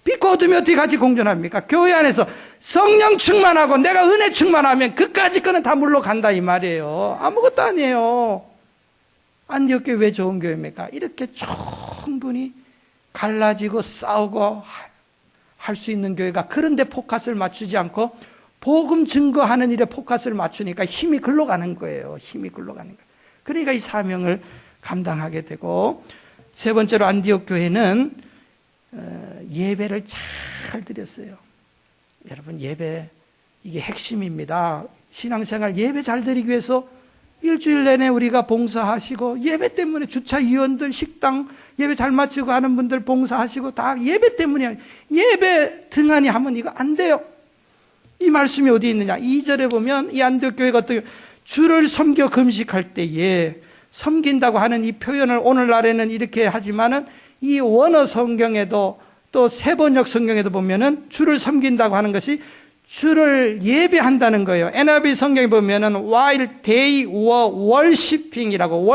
빛과 어둠이 어떻게 같이 공존합니까? 교회 안에서 성령 충만하고 내가 은혜 충만하면 그까짓 거는 다 물러간다 이 말이에요. 아무것도 아니에요. 안디옥 교회 왜 좋은 교회입니까? 이렇게 충분히 갈라지고 싸우고 할 수 있는 교회가 그런데 포커스를 맞추지 않고 복음 증거하는 일에 포커스를 맞추니까 힘이 글러가는 거예요. 힘이 글러가는 거예요. 그러니까 이 사명을 감당하게 되고, 세 번째로 안디옥 교회는 예배를 잘 드렸어요. 여러분, 예배 이게 핵심입니다. 신앙생활 예배 잘 드리기 위해서 일주일 내내 우리가 봉사하시고, 예배 때문에 주차위원들, 식당 예배 잘 마치고 하는 분들 봉사하시고 다 예배 때문이에요. 예배 등한히 하면 이거 안 돼요. 이 말씀이 어디 있느냐? 2절에 보면 이 안디옥 교회가 어떻게 주를 섬겨 금식할 때에, 섬긴다고 하는 이 표현을 오늘날에는 이렇게 하지만은 이 원어 성경에도 또 세번역 성경에도 보면은 주를 섬긴다고 하는 것이 주를 예배한다는 거예요. NIV 성경에 보면은 while they were worshiping이라고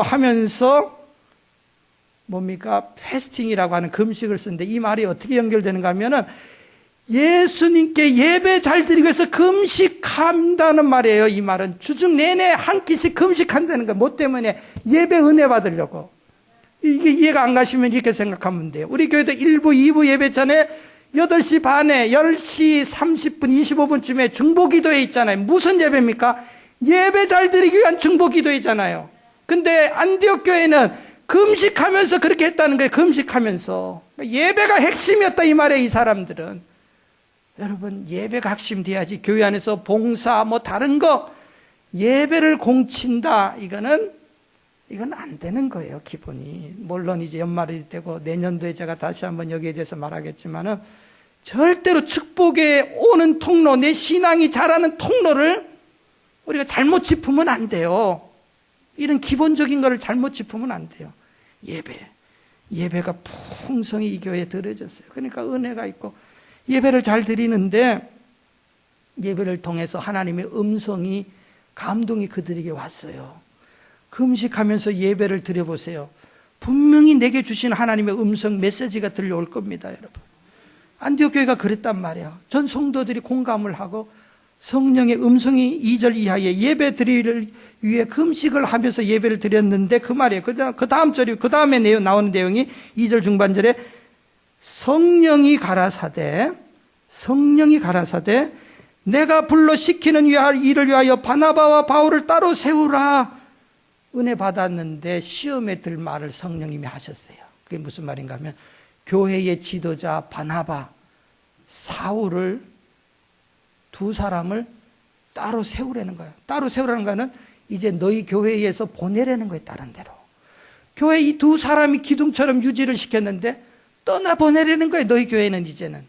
하면서 뭡니까? 패스팅이라고 하는 금식을 쓰는데 이 말이 어떻게 연결되는가 하면은 예수님께 예배 잘 드리기 위해서 금식한다는 말이에요. 이 말은 주중 내내 한 끼씩 금식한다는 거. 뭐 때문에? 예배 은혜 받으려고. 이게 이해가 안 가시면 이렇게 생각하면 돼요. 우리 교회도 1부, 2부 예배 전에 8시 반에 10시 30분, 25분쯤에 중보기도회 있잖아요. 무슨 예배입니까? 예배 잘 드리기 위한 중보기도회잖아요. 근데 안디옥 교회는 금식하면서 그렇게 했다는 거예요. 금식하면서. 예배가 핵심이었다 이 말이에요. 이 사람들은. 여러분, 예배가 핵심 돼야지 교회 안에서 봉사 뭐 다른 거 예배를 공친다. 이건 안 되는 거예요, 기본이. 물론 이제 연말이 되고 내년도에 제가 다시 한번 여기에 대해서 말하겠지만은 절대로 축복에 오는 통로, 내 신앙이 자라는 통로를 우리가 잘못 짚으면 안 돼요. 이런 기본적인 거를 잘못 짚으면 안 돼요. 예배가 풍성히 이 교회에 들어졌어요. 그러니까 은혜가 있고 예배를 잘 드리는데 예배를 통해서 하나님의 음성이 감동이 그들에게 왔어요. 금식하면서 예배를 드려보세요. 분명히 내게 주신 하나님의 음성 메시지가 들려올 겁니다, 여러분. 안디옥 교회가 그랬단 말이에요. 전 성도들이 공감을 하고 성령의 음성이 2절 이하에 예배 드리를 위해 금식을 하면서 예배를 드렸는데 그 말이에요. 그 다음 절이, 그 다음에 나오는 내용이 2절 중반절에 성령이 가라사대 내가 불러 시키는 일을 위하여 바나바와 바울을 따로 세우라. 은혜 받았는데 시험에 들 말을 성령님이 하셨어요. 그게 무슨 말인가 하면 교회의 지도자 바나바, 사울을 두 사람을 따로 세우라는 거예요. 따로 세우라는 거는 이제 너희 교회에서 보내라는 거예요. 다른 데로. 교회 이 두 사람이 기둥처럼 유지를 시켰는데 떠나보내라는 거예요. 너희 교회는 이제는.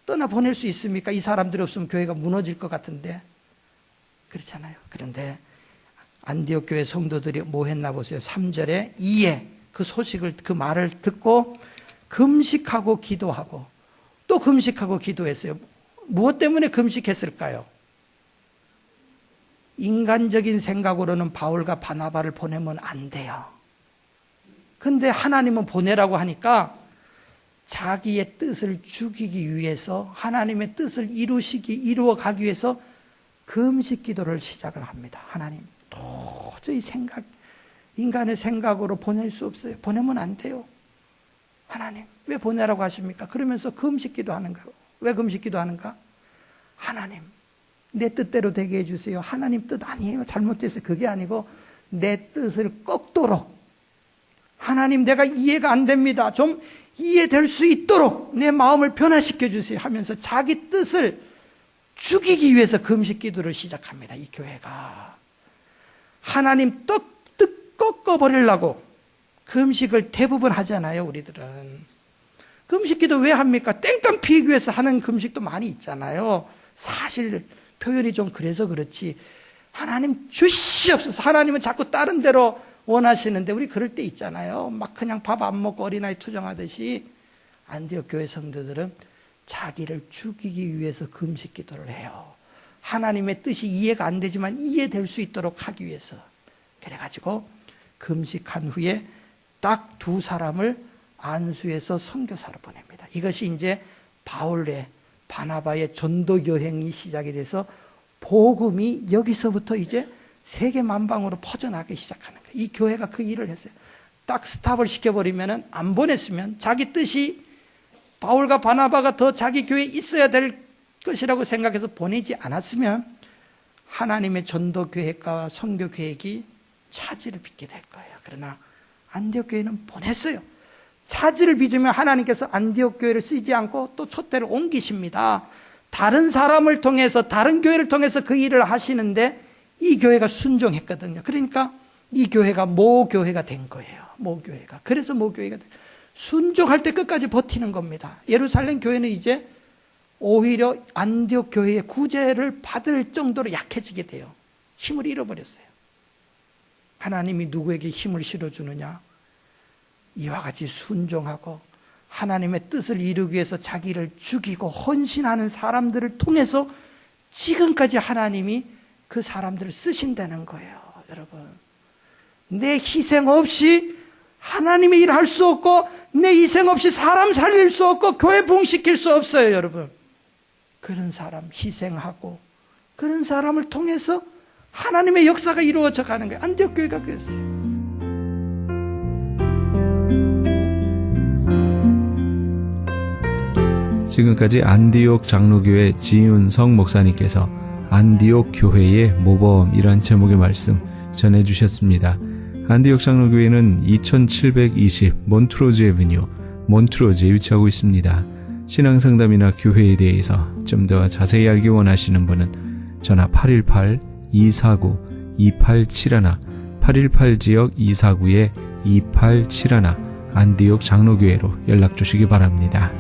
떠나보낼 수 있습니까? 이 사람들이 없으면 교회가 무너질 것 같은데. 그렇잖아요. 그런데 안디옥 교회 성도들이 뭐 했나 보세요. 3절에 이에 그 소식을, 그 말을 듣고 금식하고 기도하고 또 금식하고 기도했어요. 무엇 때문에 금식했을까요? 인간적인 생각으로는 바울과 바나바를 보내면 안 돼요. 근데 하나님은 보내라고 하니까 자기의 뜻을 죽이기 위해서, 하나님의 뜻을 이루어가기 위해서 금식 기도를 시작을 합니다. 하나님, 도저히 인간의 생각으로 보낼 수 없어요. 보내면 안 돼요. 하나님, 왜 보내라고 하십니까? 그러면서 금식 기도하는가? 왜 금식 기도하는가? 하나님, 내 뜻대로 되게 해주세요. 하나님 뜻 아니에요. 잘못됐어요. 그게 아니고 내 뜻을 꺾도록, 하나님 내가 이해가 안 됩니다. 좀 이해될 수 있도록 내 마음을 변화시켜 주세요 하면서 자기 뜻을 죽이기 위해서 금식 기도를 시작합니다. 이 교회가 하나님 뜻 꺾어버리려고 금식을 대부분 하잖아요. 우리들은 금식 기도 왜 합니까? 땡깡 피우기 위해서 하는 금식도 많이 있잖아요. 사실 표현이 좀 그래서 그렇지, 하나님 주시옵소서, 하나님은 자꾸 다른 데로 원하시는데 우리 그럴 때 있잖아요. 막 그냥 밥 안 먹고 어린아이 투정하듯이. 안디옥 교회 성도들은 자기를 죽이기 위해서 금식 기도를 해요. 하나님의 뜻이 이해가 안 되지만 이해될 수 있도록 하기 위해서. 그래가지고 금식한 후에 딱 두 사람을 안수해서 선교사로 보냅니다. 이것이 이제 바울의, 바나바의 전도 여행이 시작이 돼서 복음이 여기서부터 이제 세계 만방으로 퍼져나가기 시작하는 거예요. 이 교회가 그 일을 했어요. 딱 스탑을 시켜버리면, 안 보냈으면, 자기 뜻이 바울과 바나바가 더 자기 교회에 있어야 될 것이라고 생각해서 보내지 않았으면 하나님의 전도 계획과 선교 계획이 차질을 빚게 될 거예요. 그러나 안디옥 교회는 보냈어요. 차질을 빚으면 하나님께서 안디옥 교회를 쓰지 않고 또 촛대를 옮기십니다. 다른 사람을 통해서, 다른 교회를 통해서 그 일을 하시는데 이 교회가 순종했거든요. 그러니까 이 교회가 모교회가 된 거예요. 모교회가. 그래서 모교회가 순종할 때 끝까지 버티는 겁니다. 예루살렘 교회는 이제 오히려 안디옥 교회의 구제를 받을 정도로 약해지게 돼요. 힘을 잃어버렸어요. 하나님이 누구에게 힘을 실어주느냐? 이와 같이 순종하고 하나님의 뜻을 이루기 위해서 자기를 죽이고 헌신하는 사람들을 통해서 지금까지 하나님이 그 사람들을 쓰신다는 거예요. 여러분, 내 희생 없이 하나님의 일을 할 수 없고, 내 희생 없이 사람 살릴 수 없고, 교회 부흥시킬 수 없어요. 여러분, 그런 사람 희생하고 그런 사람을 통해서 하나님의 역사가 이루어져 가는 거예요. 안디옥 교회가 그랬어요. 지금까지 안디옥 장로교회 지윤성 목사님께서 안디옥 교회의 모범이란 제목의 말씀 전해주셨습니다. 안디옥 장로교회는 2720 몬트로즈 애비뉴 몬트로즈에 위치하고 있습니다. 신앙상담이나 교회에 대해서 좀 더 자세히 알기 원하시는 분은 전화 249-2871, 818 지역 249-2871 안디옥 장로교회로 연락 주시기 바랍니다.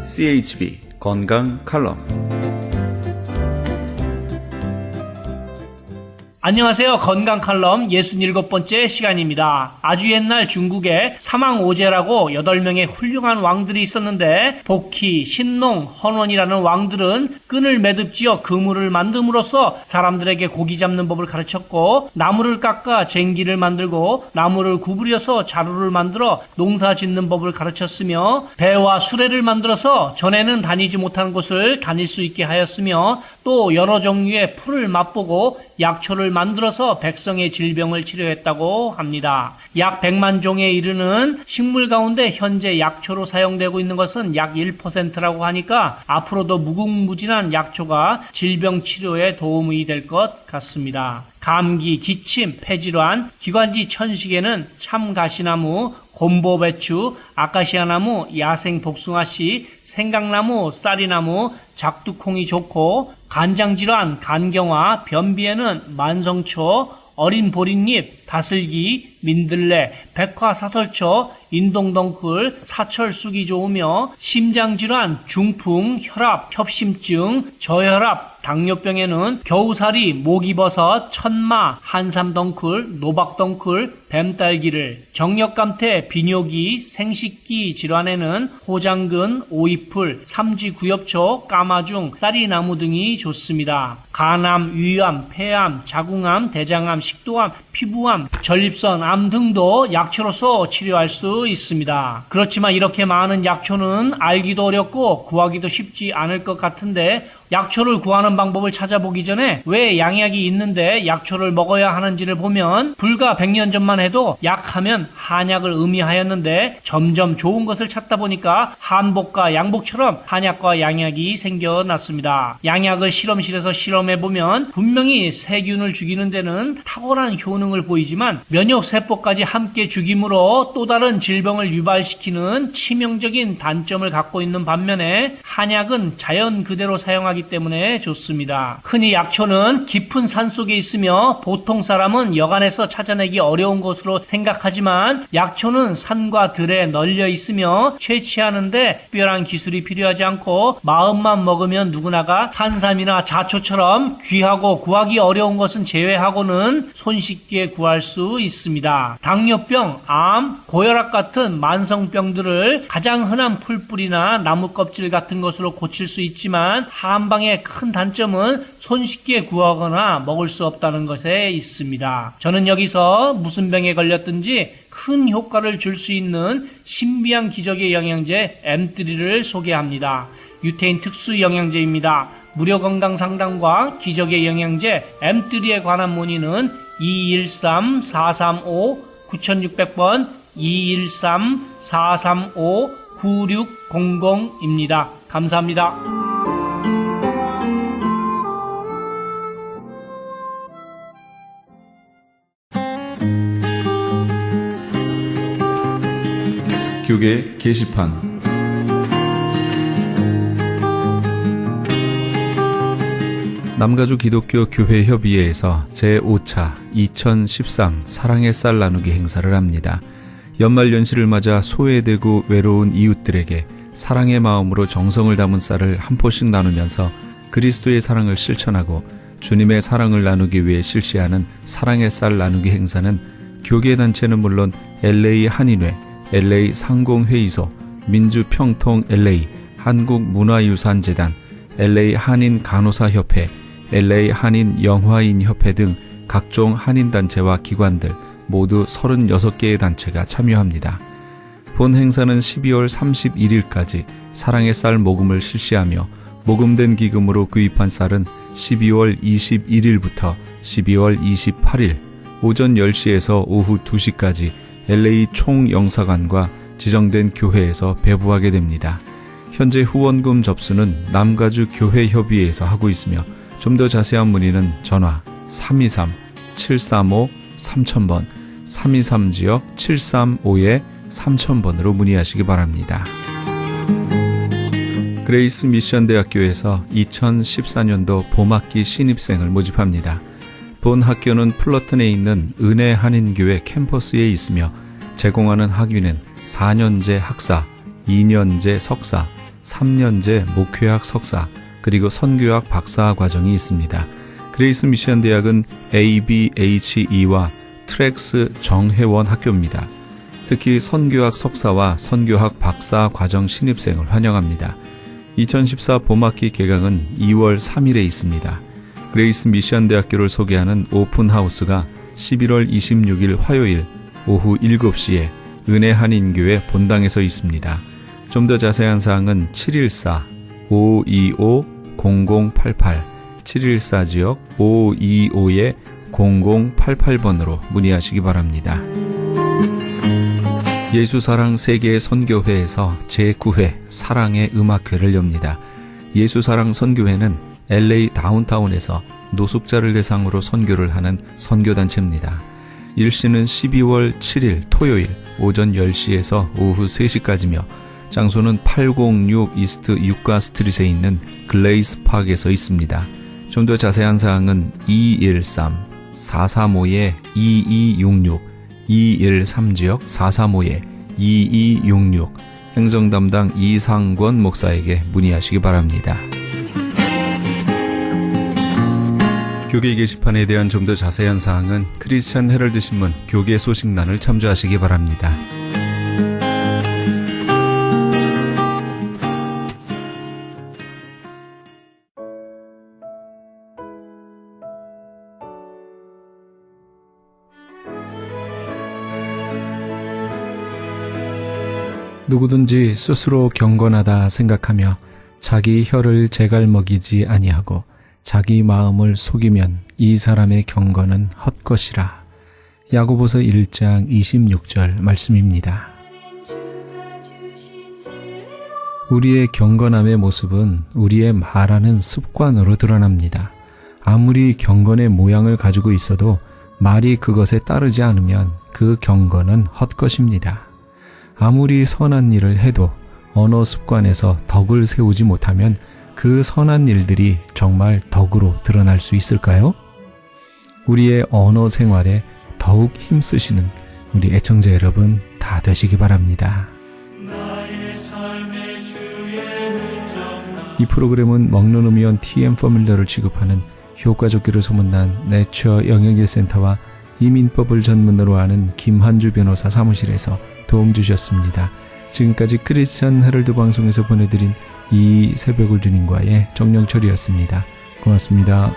CHB 건강 칼럼. 안녕하세요. 건강 칼럼 67번째 시간입니다. 아주 옛날 중국에 사망오제라고 8명의 훌륭한 왕들이 있었는데 복희, 신농, 헌원이라는 왕들은 끈을 매듭지어 그물을 만듦으로써 사람들에게 고기 잡는 법을 가르쳤고, 나무를 깎아 쟁기를 만들고 나무를 구부려서 자루를 만들어 농사 짓는 법을 가르쳤으며, 배와 수레를 만들어서 전에는 다니지 못한 곳을 다닐 수 있게 하였으며, 또 여러 종류의 풀을 맛보고 약초를 만들어서 백성의 질병을 치료했다고 합니다. 약 100만 종에 이르는 식물 가운데 현재 약초로 사용되고 있는 것은 약 1%라고 하니까 앞으로도 무궁무진한 약초가 질병 치료에 도움이 될 것 같습니다. 감기, 기침, 폐질환, 기관지 천식에는 참가시나무, 곰보배추, 아카시아나무, 야생 복숭아씨, 생강나무, 쌀이나무, 작두콩이 좋고, 간장질환, 간경화, 변비에는 만성초, 어린 보릿잎, 다슬기, 민들레, 백화사설초, 인동덩굴, 사철쑥이 좋으며, 심장질환, 중풍, 혈압, 협심증, 저혈압, 당뇨병에는 겨우살이, 목이버섯, 천마, 한삼덩굴, 노박덩굴, 뱀딸기를, 정력감퇴, 비뇨기, 생식기 질환에는 호장근, 오이풀, 삼지구엽초, 까마중, 쌀이나무 등이 좋습니다. 간암, 위암, 폐암, 자궁암, 대장암, 식도암, 피부암, 전립선, 암 등도 약초로서 치료할 수 있습니다. 그렇지만 이렇게 많은 약초는 알기도 어렵고 구하기도 쉽지 않을 것 같은데, 약초를 구하는 방법을 찾아보기 전에 왜 양약이 있는데 약초를 먹어야 하는지를 보면, 불과 100년 전만 해도 약하면 한약을 의미하였는데 점점 좋은 것을 찾다 보니까 한복과 양복처럼 한약과 양약이 생겨났습니다. 양약을 실험실에서 실험해보면 분명히 세균을 죽이는 데는 탁월한 효능을 보이지만 면역세포까지 함께 죽이므로 또 다른 질병을 유발시키는 치명적인 단점을 갖고 있는 반면에, 한약은 자연 그대로 사용하기 때문에 좋습니다. 흔히 약초는 깊은 산속에 있으며 보통 사람은 여간에서 찾아내기 어려운 것으로 생각하지만, 약초는 산과 들에 널려 있으며 채취하는데 특별한 기술이 필요하지 않고 마음만 먹으면 누구나가 산삼이나 자초처럼 귀하고 구하기 어려운 것은 제외하고는 손쉽게 구할 수 있습니다. 당뇨병, 암, 고혈압 같은 만성병들을 가장 흔한 풀뿌리나 나무 껍질 같은 것으로 고칠 수 있지만, 한방의 큰 단점은 손쉽게 구하거나 먹을 수 없다는 것에 있습니다. 저는 여기서 무슨 병에 걸렸든지 큰 효과를 줄 수 있는 신비한 기적의 영양제 M3를 소개합니다. 유태인 특수 영양제입니다. 무료 건강 상담과 기적의 영양제 M3에 관한 문의는 213-435-9600번, 213-435-9600입니다. 감사합니다. 교계 게시판. 남가주 기독교 교회 협의회에서 제5차 2013 사랑의 쌀 나누기 행사를 합니다. 연말연시를 맞아 소외되고 외로운 이웃들에게 사랑의 마음으로 정성을 담은 쌀을 한 포씩 나누면서 그리스도의 사랑을 실천하고 주님의 사랑을 나누기 위해 실시하는 사랑의 쌀 나누기 행사는 교계단체는 물론 LA 한인회, LA 상공회의소, 민주평통 LA, 한국문화유산재단, LA 한인간호사협회, LA 한인영화인협회 등 각종 한인단체와 기관들 모두 36개의 단체가 참여합니다. 본 행사는 12월 31일까지 사랑의 쌀 모금을 실시하며, 모금된 기금으로 구입한 쌀은 12월 21일부터 12월 28일 오전 10시에서 오후 2시까지 LA 총영사관과 지정된 교회에서 배부하게 됩니다. 현재 후원금 접수는 남가주 교회협의회에서 하고 있으며, 좀 더 자세한 문의는 전화 323-735-3000번, 323지역 735-3000번으로 문의하시기 바랍니다. 그레이스 미션 대학교에서 2014년도 봄학기 신입생을 모집합니다. 본 학교는 플러튼에 있는 은혜 한인교회 캠퍼스에 있으며 제공하는 학위는 4년제 학사, 2년제 석사, 3년제 목회학 석사, 그리고 선교학 박사 과정이 있습니다. 그레이스 미션 대학은 ABHE와 트랙스 정회원 학교입니다. 특히 선교학 석사와 선교학 박사 과정 신입생을 환영합니다. 2014 봄학기 개강은 2월 3일에 있습니다. 그레이스 미션 대학교를 소개하는 오픈하우스가 11월 26일 화요일 오후 7시에 은혜 한인교회 본당에서 있습니다. 좀 더 자세한 사항은 714-525-0088 714지역 525-0088번으로 문의하시기 바랍니다. 예수사랑 세계 선교회에서 제9회 사랑의 음악회를 엽니다. 예수사랑 선교회는 LA 다운타운에서 노숙자를 대상으로 선교를 하는 선교단체입니다. 일시는 12월 7일 토요일 오전 10시에서 오후 3시까지며 장소는 806 이스트 유가 스트릿에 있는 글레이스 파크에서 있습니다. 좀 더 자세한 사항은 213-435-2266 213지역 435-2266 행정담당 이상권 목사에게 문의하시기 바랍니다. 교계 게시판에 대한 좀 더 자세한 사항은 크리스천 헤럴드 신문 교계 소식란을 참조하시기 바랍니다. 누구든지 스스로 경건하다 생각하며 자기 혀를 제갈먹이지 아니하고 자기 마음을 속이면 이 사람의 경건은 헛것이라. 야고보서 1장 26절 말씀입니다. 우리의 경건함의 모습은 우리의 말하는 습관으로 드러납니다. 아무리 경건의 모양을 가지고 있어도 말이 그것에 따르지 않으면 그 경건은 헛것입니다. 아무리 선한 일을 해도 언어 습관에서 덕을 세우지 못하면 그 선한 일들이 정말 덕으로 드러날 수 있을까요? 우리의 언어 생활에 더욱 힘쓰시는 우리 애청자 여러분 다 되시기 바랍니다. 이 프로그램은 먹는 음이온 TM 포뮬러를 취급하는 효과좋기로 소문난 내처 영양제센터와 이민법을 전문으로 하는 김한주 변호사 사무실에서 도움 주셨습니다. 지금까지 크리스천 헤럴드 방송에서 보내드린 이 새벽을 주님과의 정령철이었습니다. 고맙습니다.